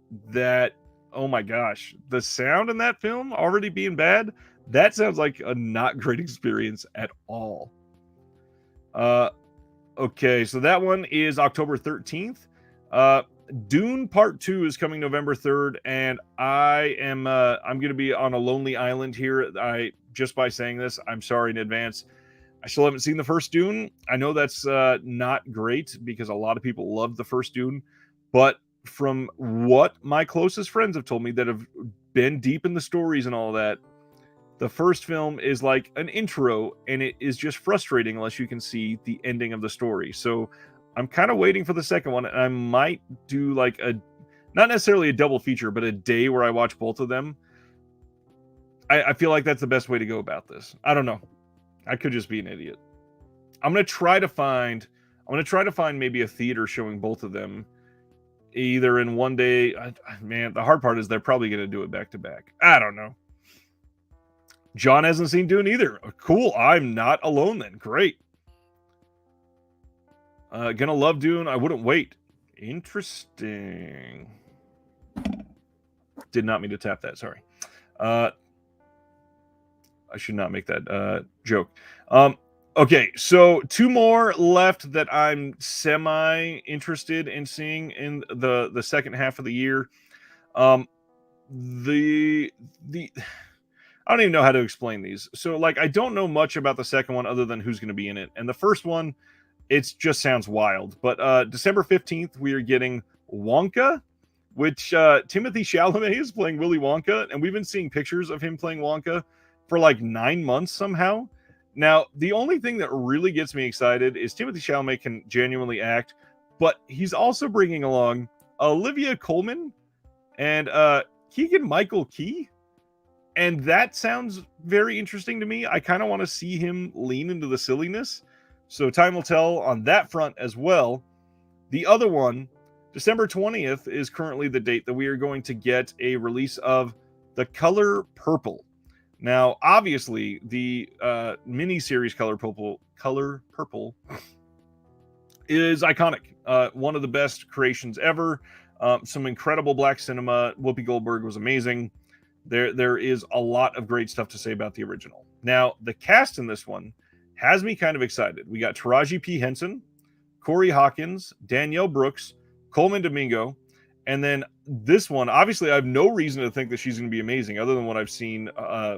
Oh my gosh. The sound in that film already being bad, that sounds like a not great experience at all. Okay, so that one is October 13th. Dune Part 2 is coming November 3rd, and I'm going to be on a lonely island here. Just by saying this, I'm sorry in advance. I still haven't seen the first Dune. I know that's not great because a lot of people loved the first Dune, but from what my closest friends have told me that have been deep in the stories and all that, the first film is like an intro, and it is just frustrating unless you can see the ending of the story. So I'm kind of waiting for the second one, and I might do like not necessarily a double feature, but a day where I watch both of them. I feel like that's the best way to go about this. I don't know. I could just be an idiot. I'm gonna try to find maybe a theater showing both of them, either in one day. Man, the hard part is they're probably gonna do it back to back. I don't know. John hasn't seen Dune either. Cool. I'm not alone then. Great. Gonna love Dune. I wouldn't wait. Interesting. Did not mean to tap that. Sorry. I should not make that joke. Okay, so 2 more left that I'm semi interested in seeing in the second half of the year. The I don't even know how to explain these. So like I don't know much about the second one other than who's going to be in it. And the first one, it just sounds wild. But December 15th, we are getting Wonka, which Timothy Chalamet is playing Willy Wonka, and we've been seeing pictures of him playing Wonka for like 9 months somehow. Now, the only thing that really gets me excited is Timothy Chalamet can genuinely act, but he's also bringing along Olivia Colman and Keegan-Michael Key, and that sounds very interesting to me. I kind of want to see him lean into the silliness, so time will tell on that front as well. The other one, December 20th, is currently the date that we are going to get a release of The Color Purple. Now, obviously, the mini-series Color Purple is iconic. One of the best creations ever. Some incredible black cinema. Whoopi Goldberg was amazing. There is a lot of great stuff to say about the original. Now, the cast in this one has me kind of excited. We got Taraji P. Henson, Corey Hawkins, Danielle Brooks, Coleman Domingo, and then this one, obviously, I have no reason to think that she's going to be amazing other than what I've seen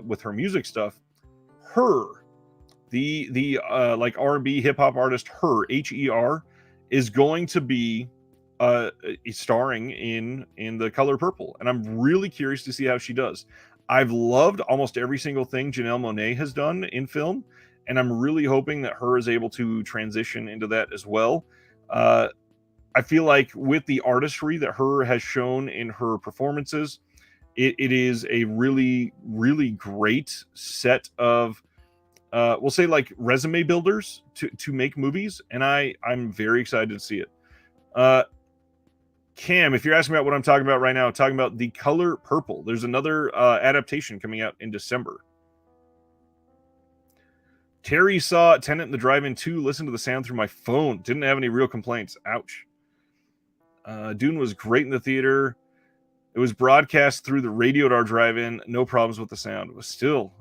with her music stuff. Her, the like R&B hip hop artist, her, Her, is going to be starring in The Color Purple, and I'm really curious to see how she does. I've loved almost every single thing Janelle Monáe has done in film, and I'm really hoping that her is able to transition into that as well. I feel like with the artistry that her has shown in her performances, it is a really, really great set of we'll say like resume builders to make movies, and I'm very excited to see it. Cam, if you're asking about what I'm talking about right now, I'm talking about The Color Purple. There's another adaptation coming out in December. Terry saw Tenet in the drive-in too. Listened to the sound through my phone. Didn't have any real complaints. Ouch. Dune was great in the theater. It was broadcast through the radio at our drive-in. No problems with the sound. It was still,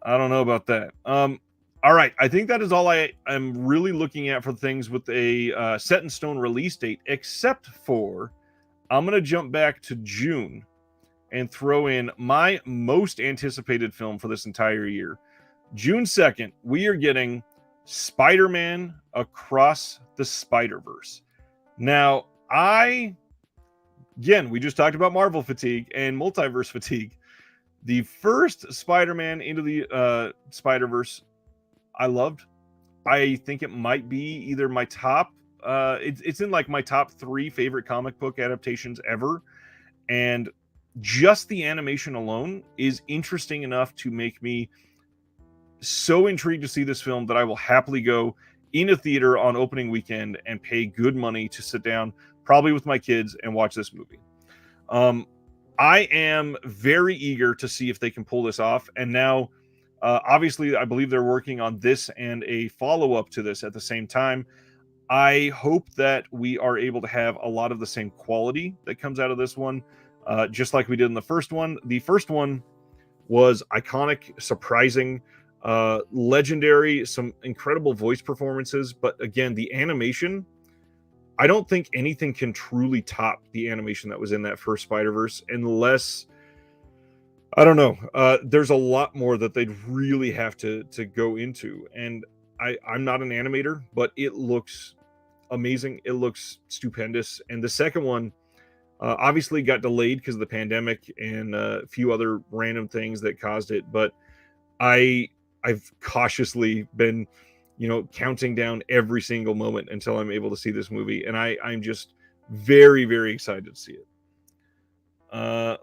I don't know about that. All right. I think that is all I am really looking at for things with a set in stone release date, except for I'm going to jump back to June and throw in my most anticipated film for this entire year. June 2nd, we are getting Spider-Man Across the Spider-Verse. Now, again, we just talked about Marvel fatigue and multiverse fatigue. The first Spider-Man into the Spider-Verse, I loved. I think it might be either my top, it's in like my top 3 favorite comic book adaptations ever. And just the animation alone is interesting enough to make me so intrigued to see this film that I will happily go in a theater on opening weekend and pay good money to sit down, probably with my kids, and watch this movie. I am very eager to see if they can pull this off. And now, obviously, I believe they're working on this and a follow-up to this at the same time. I hope that we are able to have a lot of the same quality that comes out of this one, just like we did in the first one. The first one was iconic, surprising, legendary, some incredible voice performances. But again, the animation, I don't think anything can truly top the animation that was in that first Spider-Verse, unless, I don't know, there's a lot more that they'd really have to go into. And I'm not an animator, but it looks amazing. It looks stupendous. And the second one obviously got delayed because of the pandemic and a few other random things that caused it. But I've cautiously been, counting down every single moment until I'm able to see this movie. And I'm just very, very excited to see it.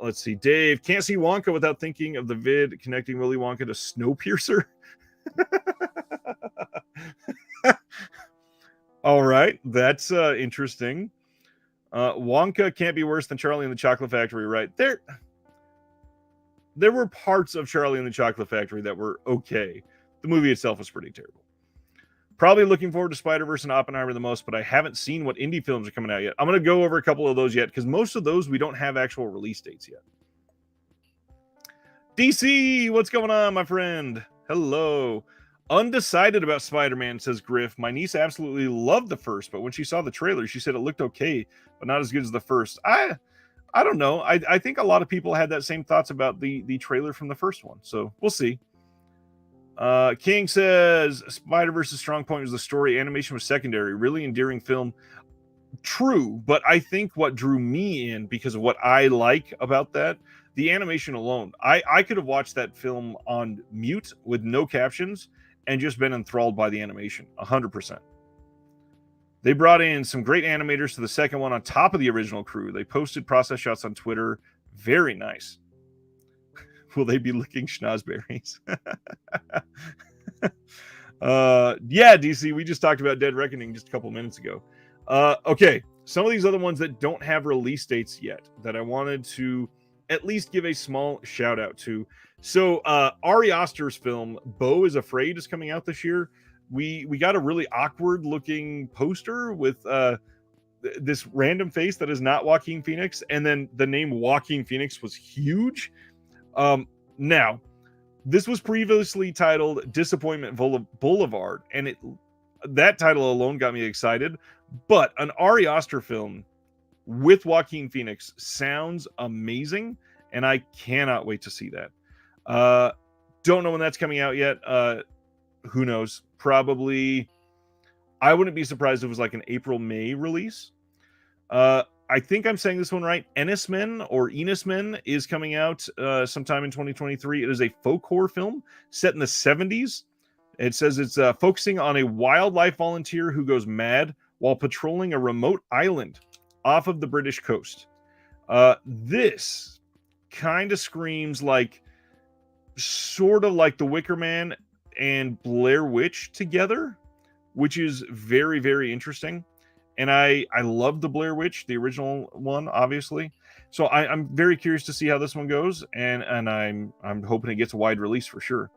Let's see. Dave, can't see Wonka without thinking of the vid connecting Willy Wonka to Snowpiercer. All right. That's interesting. Wonka can't be worse than Charlie and the Chocolate Factory, right? There were parts of Charlie and the Chocolate Factory that were okay. The movie itself was pretty terrible. Probably looking forward to Spider-Verse and Oppenheimer the most, but I haven't seen what indie films are coming out yet. I'm going to go over a couple of those yet, because most of those we don't have actual release dates yet. DC, what's going on, my friend? Hello. Undecided about Spider-Man, says Griff. My niece absolutely loved the first, but when she saw the trailer, she said it looked okay, but not as good as the first. I don't know. I think a lot of people had that same thoughts about the trailer from the first one, so we'll see. King says Spider-Verse's strong point was the story. Animation was secondary. Really endearing film. True, but I think what drew me in, because of what I like about that, the animation alone. I could have watched that film on mute with no captions and just been enthralled by the animation 100%. They brought in some great animators to the second one on top of the original crew. They posted process shots on Twitter. Very nice. Will they be licking schnozberries? Yeah, DC, we just talked about Dead Reckoning just a couple minutes ago. Okay, some of these other ones that don't have release dates yet that I wanted to at least give a small shout out to. So Ari Aster's film Beau is Afraid is coming out this year. We got a really awkward looking poster with this random face that is not Joaquin Phoenix, and then the name Joaquin Phoenix was huge. Now, this was previously titled Disappointment Boulevard, and that title alone got me excited. But an Ari Aster film with Joaquin Phoenix sounds amazing, and I cannot wait to see that. Don't know when that's coming out yet. Who knows? Probably. I wouldn't be surprised if it was like an April-May release. I think I'm saying this one right. Enismen is coming out sometime in 2023. It is a folk horror film set in the 70s. It says it's focusing on a wildlife volunteer who goes mad while patrolling a remote island off of the British coast. This kind of screams like sort of like The Wicker Man and Blair Witch together, which is very, very interesting. And I love the Blair Witch, the original one, obviously. So I'm very curious to see how this one goes, and I'm hoping it gets a wide release for sure.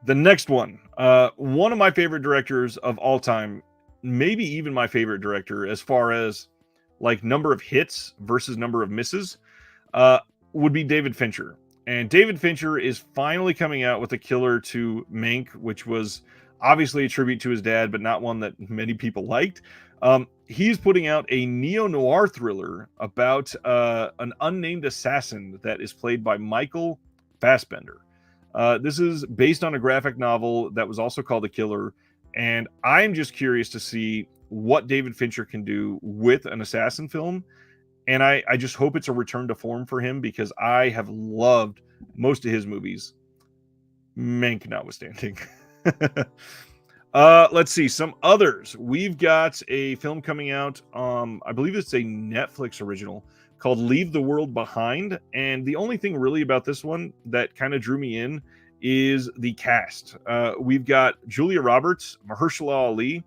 The next one, one of my favorite directors of all time, maybe even my favorite director as far as like number of hits versus number of misses, would be David Fincher. And David Fincher is finally coming out with a killer to Mank, which was obviously a tribute to his dad, but not one that many people liked. He's putting out a neo-noir thriller about an unnamed assassin that is played by Michael Fassbender. This is based on a graphic novel that was also called The Killer, and I'm just curious to see what David Fincher can do with an assassin film. And I just hope it's a return to form for him, because I have loved most of his movies, Mank notwithstanding. Let's see some others. We've got a film coming out. I believe it's a Netflix original called Leave the World Behind. And the only thing really about this one that kind of drew me in is the cast. We've got Julia Roberts, Mahershala Ali,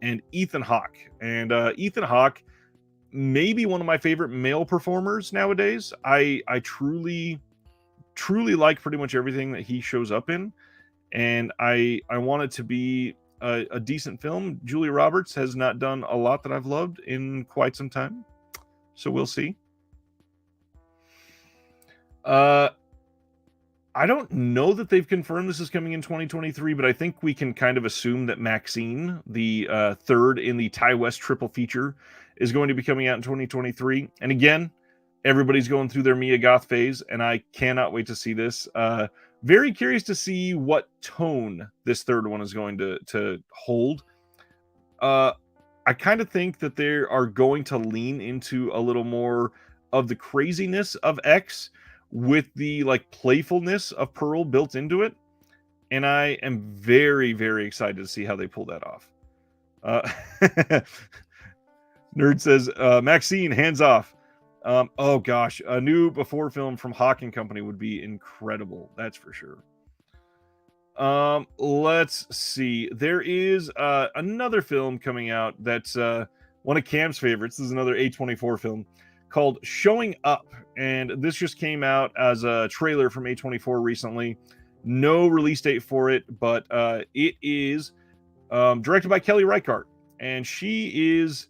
and Ethan Hawke. And Ethan Hawke, maybe one of my favorite male performers nowadays. I truly like pretty much everything that he shows up in, and I want it to be a decent film. Julia Roberts has not done a lot that I've loved in quite some time, so we'll see. I don't know that they've confirmed this is coming in 2023, but I think we can kind of assume that Maxine, the third in the Ty West triple feature, is going to be coming out in 2023. And again, everybody's going through their Mia Goth phase, and I cannot wait to see this. Very curious to see what tone this third one is going to hold. I kind of think that they are going to lean into a little more of the craziness of X with the like playfulness of Pearl built into it. And I am very, very excited to see how they pull that off. Nerd says, Maxine, hands off. Oh gosh, a new Before film from Hawk and Company would be incredible. That's for sure. Let's see. There is another film coming out that's one of Cam's favorites. This is another A24 film called Showing Up, and this just came out as a trailer from A24 recently. No release date for it, but it is directed by Kelly Reichardt, and she is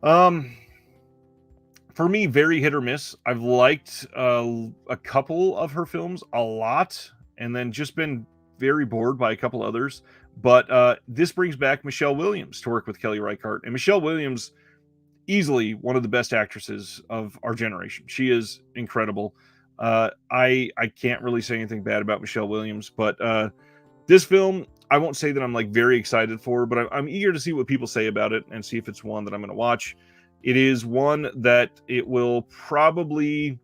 for me very hit or miss. I've liked a couple of her films a lot, and then just been very bored by a couple others. But this brings back Michelle Williams to work with Kelly Reichardt, and Michelle Williams, easily one of the best actresses of our generation. She is incredible. I can't really say anything bad about Michelle Williams, but this film, I won't say that I'm like very excited for, but I'm eager to see what people say about it and see if it's one that I'm going to watch. It is one that it will probably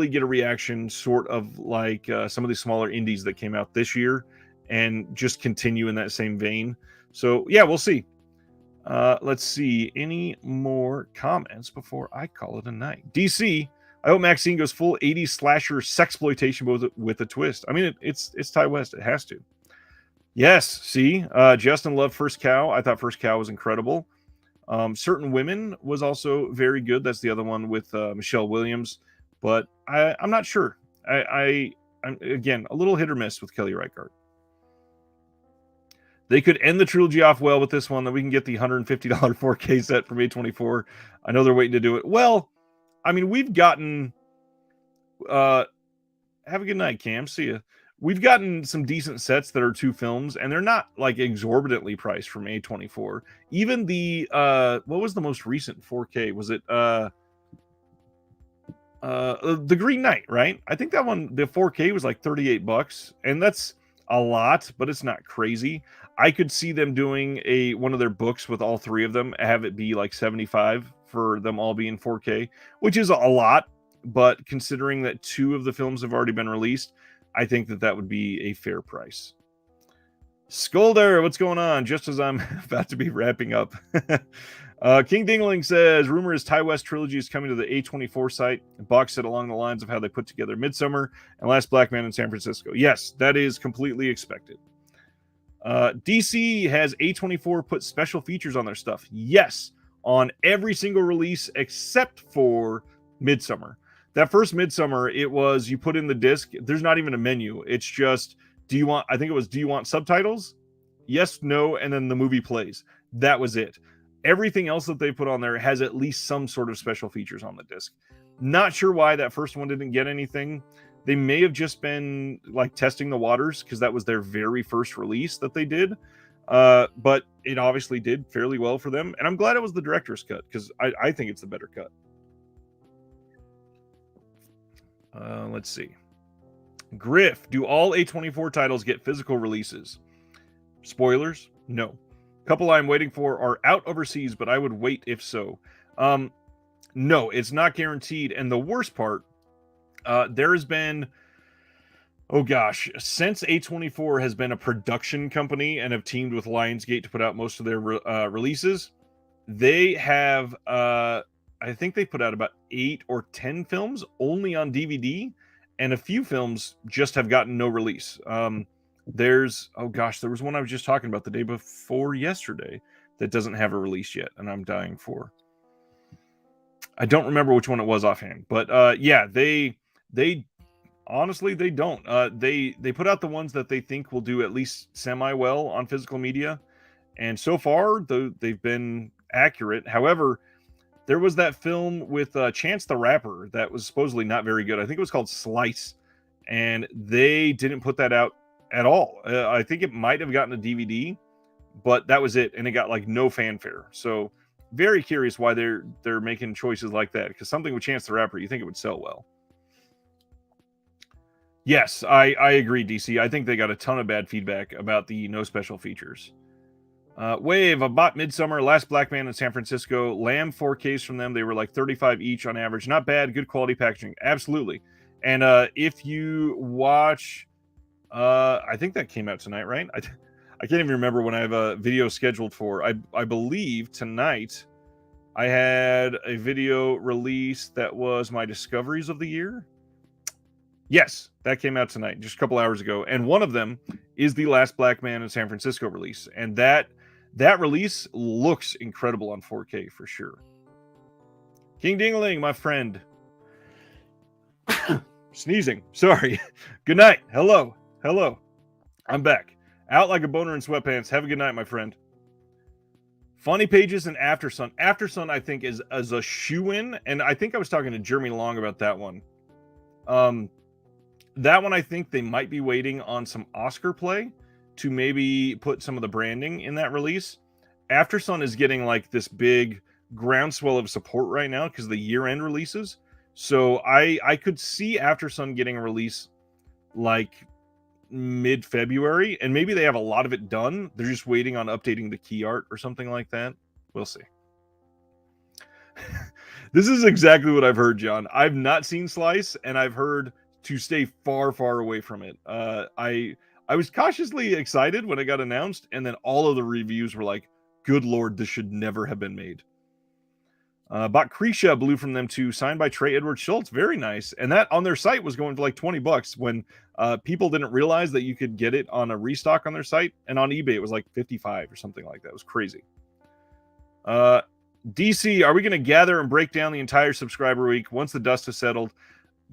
get a reaction sort of like some of the smaller indies that came out this year, and just continue in that same vein. So yeah, we'll see. Let's see any more comments before I call it a night. DC, I hope Maxine goes full 80s slasher sexploitation with a twist. I mean, it's Ty West. It has to. Yes. See, Justin loved First Cow. I thought First Cow was incredible. Certain Women was also very good. That's the other one with Michelle Williams, but I'm not sure. I'm again a little hit or miss with Kelly Reichardt. They could end the trilogy off well with this one, that we can get the $150 4K set from A24. I know they're waiting to do it. Well, I mean, we've gotten have a good night, Cam. See ya. We've gotten some decent sets that are 2 films, and they're not like exorbitantly priced from A24. Even the what was the most recent 4K? Was it the Green Knight, right? I think that one, the 4K was like $38, and that's a lot, but it's not crazy. I could see them doing one of their books with all 3 of them, have it be like 75 for them all being 4K, which is a lot, but considering that 2 of the films have already been released, I think that would be a fair price. Skolder, what's going on? Just as I'm about to be wrapping up. King Dingling says, rumor is Ty West trilogy is coming to the A24 site. Box set along the lines of how they put together Midsummer and Last Black Man in San Francisco. Yes, that is completely expected. DC has A24 put special features on their stuff. Yes, on every single release except for Midsummer. That first Midsummer, it was you put in the disc. There's not even a menu. It's just, do you want subtitles? Yes, no, and then the movie plays. That was it. Everything else that they put on there has at least some sort of special features on the disc. Not sure why that first one didn't get anything. They may have just been like testing the waters because that was their very first release that they did. But it obviously did fairly well for them. And I'm glad it was the director's cut because I think it's the better cut. Let's see. Griff, do all A24 titles get physical releases? Spoilers? No. Couple I'm waiting for are out overseas, but I would wait if so. No, it's not guaranteed. And the worst part, there has been, since A24 has been a production company and have teamed with Lionsgate to put out most of their releases, they have, I think they put out about 8 or 10 films only on DVD, and a few films just have gotten no release. There was one I was just talking about the day before yesterday that doesn't have a release yet, and I'm dying for. I don't remember which one it was offhand, but yeah, they honestly they don't. They put out the ones that they think will do at least semi well on physical media, and so far they've been accurate. However, there was that film with Chance the Rapper that was supposedly not very good. I think it was called Slice, and they didn't put that out at all. I think it might have gotten a DVD, but that was it, and it got like no fanfare. So very curious why they're making choices like that, because something with Chance the Rapper, you think it would sell well. Yes, I agree, DC. I think they got a ton of bad feedback about the no special features. Wave, I bought Midsummer, Last Black Man in San Francisco, Lamb 4Ks from them. They were like 35 each on average. Not bad, good quality packaging. Absolutely. And if you watch, I think that came out tonight, right? I can't even remember when I have a video scheduled for. I believe tonight I had a video release that was my discoveries of the year. Yes, that came out tonight, just a couple hours ago. And one of them is the Last Black Man in San Francisco release. And that release looks incredible on 4K for sure. King Dingling, my friend. Sneezing. Sorry. Good night. Hello. I'm back. Out like a boner in sweatpants. Have a good night, my friend. Funny Pages and Aftersun. Aftersun, I think, is a shoe-in. And I think I was talking to Jeremy Long about that one. That one, I think they might be waiting on some Oscar play to maybe put some of the branding in that release. Aftersun is getting like this big groundswell of support right now because of the year-end releases. So I could see Aftersun getting a release like mid-February, and maybe they have a lot of it done. They're just waiting on updating the key art or something like that. We'll see. This is exactly what I've heard, John. I've not seen Slice, and I've heard to stay far, far away from it. I was cautiously excited when it got announced, and then all of the reviews were like, good Lord, this should never have been made. Bought Krisha Blue from them too, signed by Trey Edward Schultz. Very nice. And that on their site was going for like $20 when people didn't realize that you could get it on a restock on their site. And on eBay, it was like $55 or something like that. It was crazy. DC, are we going to gather and break down the entire subscriber week once the dust has settled?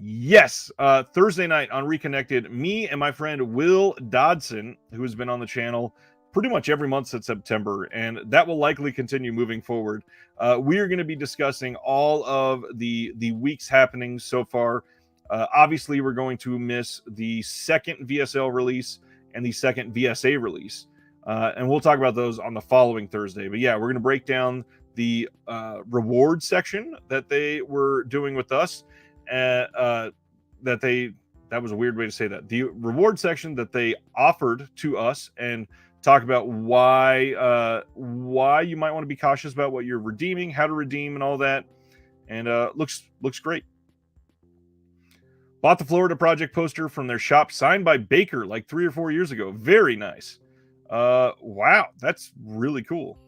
Yes. Thursday night on Reconnected, me and my friend Will Dodson, who has been on the channel pretty much every month since September, and that will likely continue moving forward. We are going to be discussing all of the week's happenings so far. Obviously, we're going to miss the second VSL release and the second VSA release, and we'll talk about those on the following Thursday. But yeah, we're going to break down the reward section that they were doing with us. That was a weird way to say that. The reward section that they offered to us, and talk about why you might want to be cautious about what you're redeeming, how to redeem, and all that. And looks great. Bought the Florida Project poster from their shop, signed by Baker like 3 or 4 years ago. Very nice. Wow, that's really cool.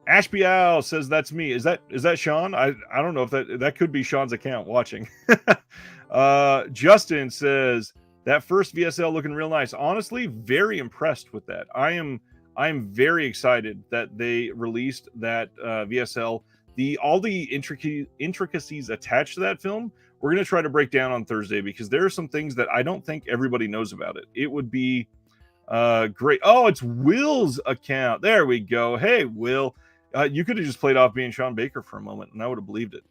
Ashby Owl says that's me. Is that Sean? I don't know if that could be Sean's account watching. Justin says that first VSL looking real nice. Honestly, very impressed with that. I am very excited that they released that VSL. All the intricacies attached to that film, we're going to try to break down on Thursday, because there are some things that I don't think everybody knows about it. It would be great. Oh, it's Will's account. There we go. Hey, Will. You could have just played off being Sean Baker for a moment, and I would have believed it.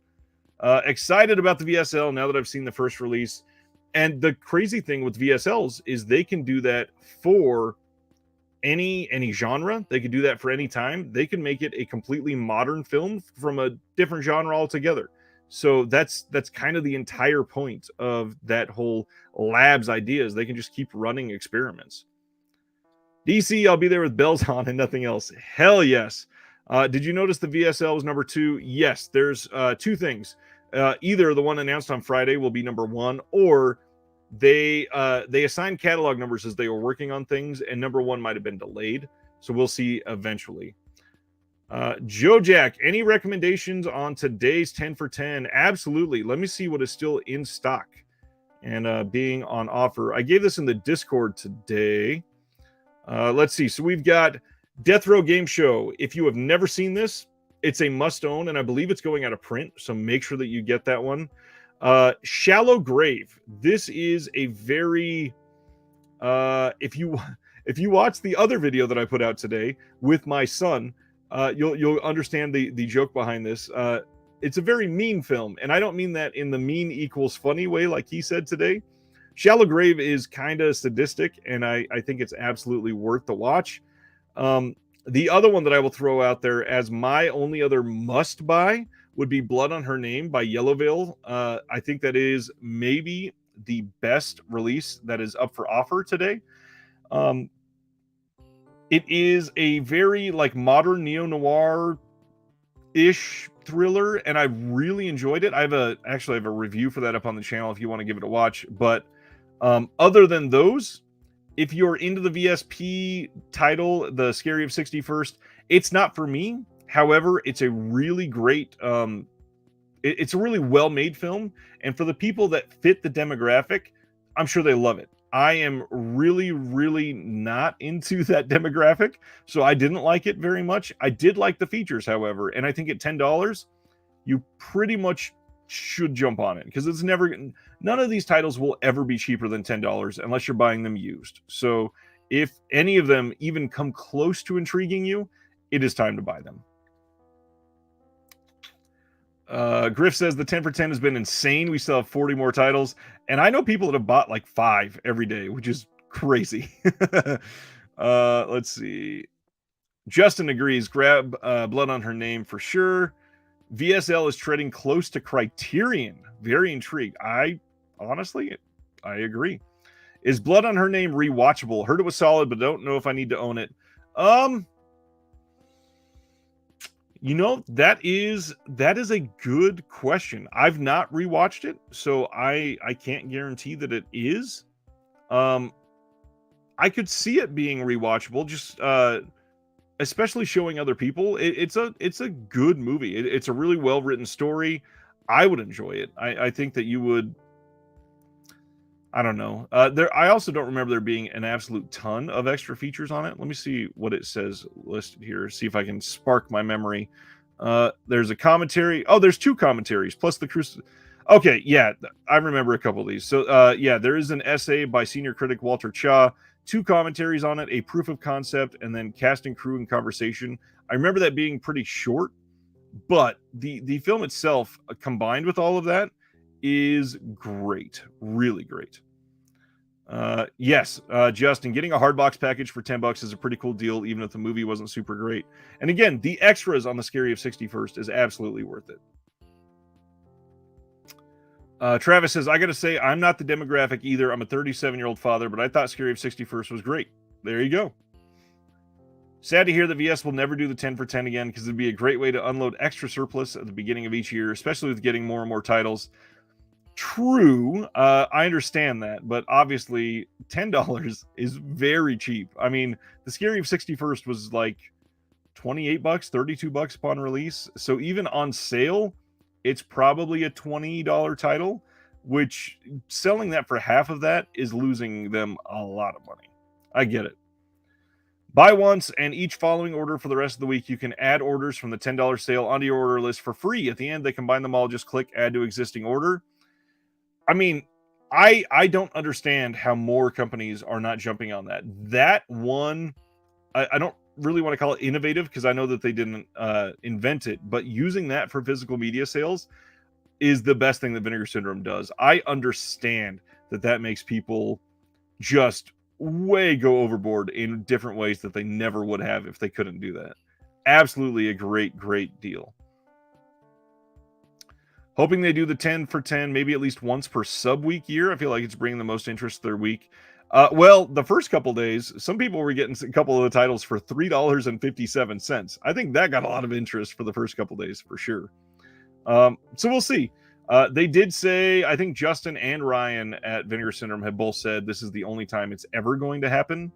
Excited about the VSL now that I've seen the first release. And the crazy thing with VSLs is they can do that for any genre. They can do that for any time. They can make it a completely modern film from a different genre altogether. So that's kind of the entire point of that whole labs idea, is they can just keep running experiments. DC, I'll be there with bells on and nothing else. Hell yes. Did you notice the VSL was number 2? Yes, there's 2 things. Either the one announced on Friday will be number 1, or they assigned catalog numbers as they were working on things, and number 1 might have been delayed. So we'll see eventually. Joe Jack, any recommendations on today's 10 for 10? Absolutely. Let me see what is still in stock and being on offer. I gave this in the Discord today. Let's see. So we've got Death Row Game Show. If you have never seen this, it's a must own, and I believe it's going out of print, so make sure that you get that one. Shallow Grave. This is a very if you watch the other video that I put out today with my son, you'll understand the joke behind this. It's a very mean film, and I don't mean that in the mean equals funny way like he said today. Shallow Grave is kind of sadistic, and I think it's absolutely worth the watch. The other one that I will throw out there as my only other must buy would be Blood on Her Name by Yellowveil. I think that is maybe the best release that is up for offer today. It is a very like modern neo-noir ish thriller, and I really enjoyed it. I have a review for that up on the channel if you want to give it a watch. But other than those, if you're into the VSP title, The Scary of 61st, it's not for me. However, it's a really great, it's a really well-made film. And for the people that fit the demographic, I'm sure they love it. I am really, really not into that demographic, so I didn't like it very much. I did like the features, however, and I think at $10, you pretty much should jump on it, because it's none of these titles will ever be cheaper than $10 unless you're buying them used. So if any of them even come close to intriguing you, it is time to buy them. Griff says the 10 for 10 has been insane. We still have 40 more titles, and I know people that have bought like 5 every day, which is crazy. Let's see. Justin agrees. Grab Blood on Her Name for sure. VSL is treading close to Criterion. Very intrigued. Honestly, I agree. Is Blood on Her Name rewatchable? Heard it was solid, but don't know if I need to own it. You know, that is a good question. I've not rewatched it, so I can't guarantee that it is. I could see it being rewatchable, just especially showing other people. It's a good movie. It's a really well written story. I would enjoy it. I think that you would. I don't know. I also don't remember there being an absolute ton of extra features on it. Let me see what it says listed here. See if I can spark my memory. There's a commentary. Oh, there's 2 commentaries plus the Okay, yeah, I remember a couple of these. So, yeah, there is an essay by senior critic Walter Cha, 2 commentaries on it, a proof of concept, and then cast and crew and conversation. I remember that being pretty short, but the film itself, combined with all of that, is great, really great. Yes, Justin, getting a hard box package for $10 is a pretty cool deal, even if the movie wasn't super great. And again, the extras on the Scary of 61st is absolutely worth it. Travis says, I gotta say, I'm not the demographic either. I'm a 37-year-old father, but I thought Scary of 61st was great. There you go. Sad to hear that VS will never do the 10 for 10 again, because it'd be a great way to unload extra surplus at the beginning of each year, especially with getting more and more titles. True, I understand that, but obviously $10 is very cheap. I mean, the Scary of 61st was like $28, $32 upon release. So even on sale, it's probably a $20 title, which selling that for half of that is losing them a lot of money. I get it. Buy once, and each following order for the rest of the week, you can add orders from the $10 sale onto your order list for free. At the end, they combine them all. Just click add to existing order. I mean, I don't understand how more companies are not jumping on that. That one, I don't really want to call it innovative, because I know that they didn't invent it, but using that for physical media sales is the best thing that Vinegar Syndrome does. I understand that that makes people just way go overboard in different ways that they never would have if they couldn't do that. Absolutely a great deal. Hoping they do the 10 for 10, maybe at least once per sub week year. I feel like it's bringing the most interest to their week. Well, the first couple days, some people were getting a couple of the titles for $3.57. I think that got a lot of interest for the first couple days for sure. So we'll see. They did say, I think Justin and Ryan at Vinegar Syndrome have both said this is the only time it's ever going to happen,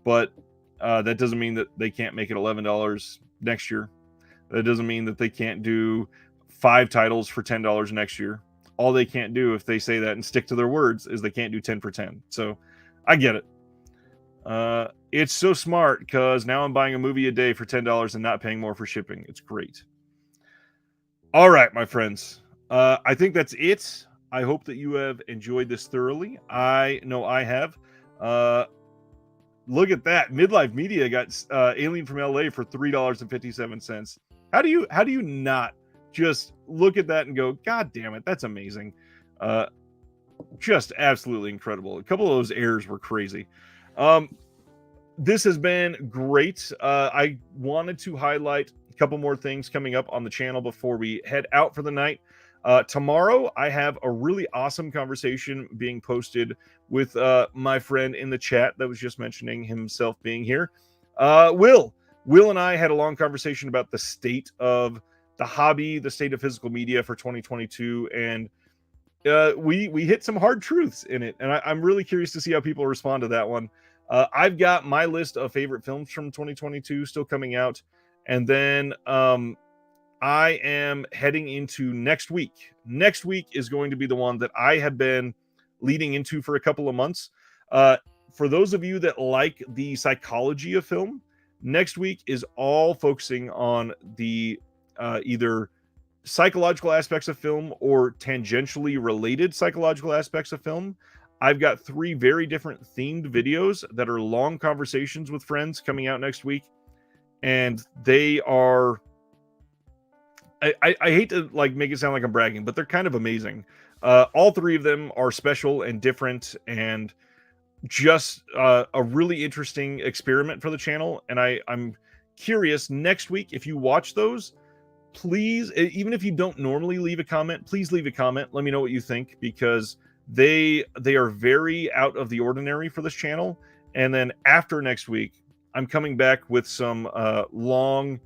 but that doesn't mean that they can't make it $11 next year. That doesn't mean that they can't do 5 titles for $10 next year. All they can't do, if they say that and stick to their words, is they can't do 10 for 10. So I get it. It's so smart, because now I'm buying a movie a day for $10 and not paying more for shipping. It's great. All right, my friends. I think that's it. I hope that you have enjoyed this thoroughly. I know I have. Look at that. Midlife Media got Alien from LA for $3.57. How do you not just look at that and go, God damn it, that's amazing. Just absolutely incredible. A couple of those errors were crazy. This has been great. I wanted to highlight a couple more things coming up on the channel before we head out for the night. Tomorrow, I have a really awesome conversation being posted with my friend in the chat that was just mentioning himself being here. Will and I had a long conversation about the state of the hobby, the state of physical media for 2022, and we hit some hard truths in it, and I'm really curious to see how people respond to that one. I've got my list of favorite films from 2022 still coming out, and then I am heading into next week. Next week is going to be the one that I have been leading into for a couple of months. For those of you that like the psychology of film, next week is all focusing on the either psychological aspects of film or tangentially related psychological aspects of film. I've got 3 very different themed videos that are long conversations with friends coming out next week, and they are I hate to like make it sound like I'm bragging, but they're kind of amazing. All 3 of them are special and different, and just a really interesting experiment for the channel. And I'm curious next week, if you watch those, please, even if you don't normally leave a comment, please leave a comment. Let me know what you think, because they are very out of the ordinary for this channel. And then after next week, I'm coming back with some long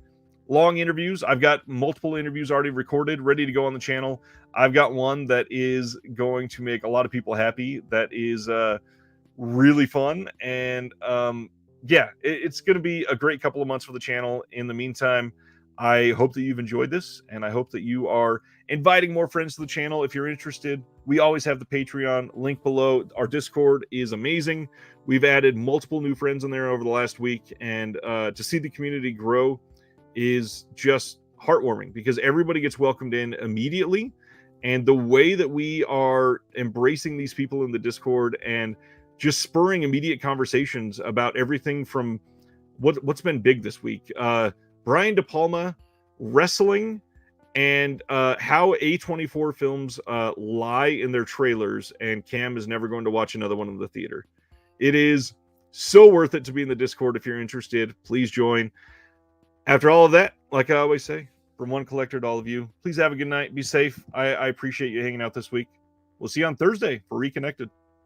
interviews. I've got multiple interviews already recorded, ready to go on the channel. I've got one that is going to make a lot of people happy. That is really fun. And yeah, it's going to be a great couple of months for the channel. In the meantime, I hope that you've enjoyed this, and I hope that you are inviting more friends to the channel. If you're interested, we always have the Patreon link below. Our Discord is amazing. We've added multiple new friends in there over the last week, and to see the community grow is just heartwarming, because everybody gets welcomed in immediately, And the way that we are embracing these people in the Discord and just spurring immediate conversations about everything from what's been big this week. Brian De Palma, wrestling, and how A24 films lie in their trailers, and Cam is never going to watch another one in the theater. It is so worth it to be in the Discord. If you're interested, please join. After all of that, like I always say, from one collector to all of you, please have a good night. Be safe. I appreciate you hanging out this week. We'll see you on Thursday for Reconnected.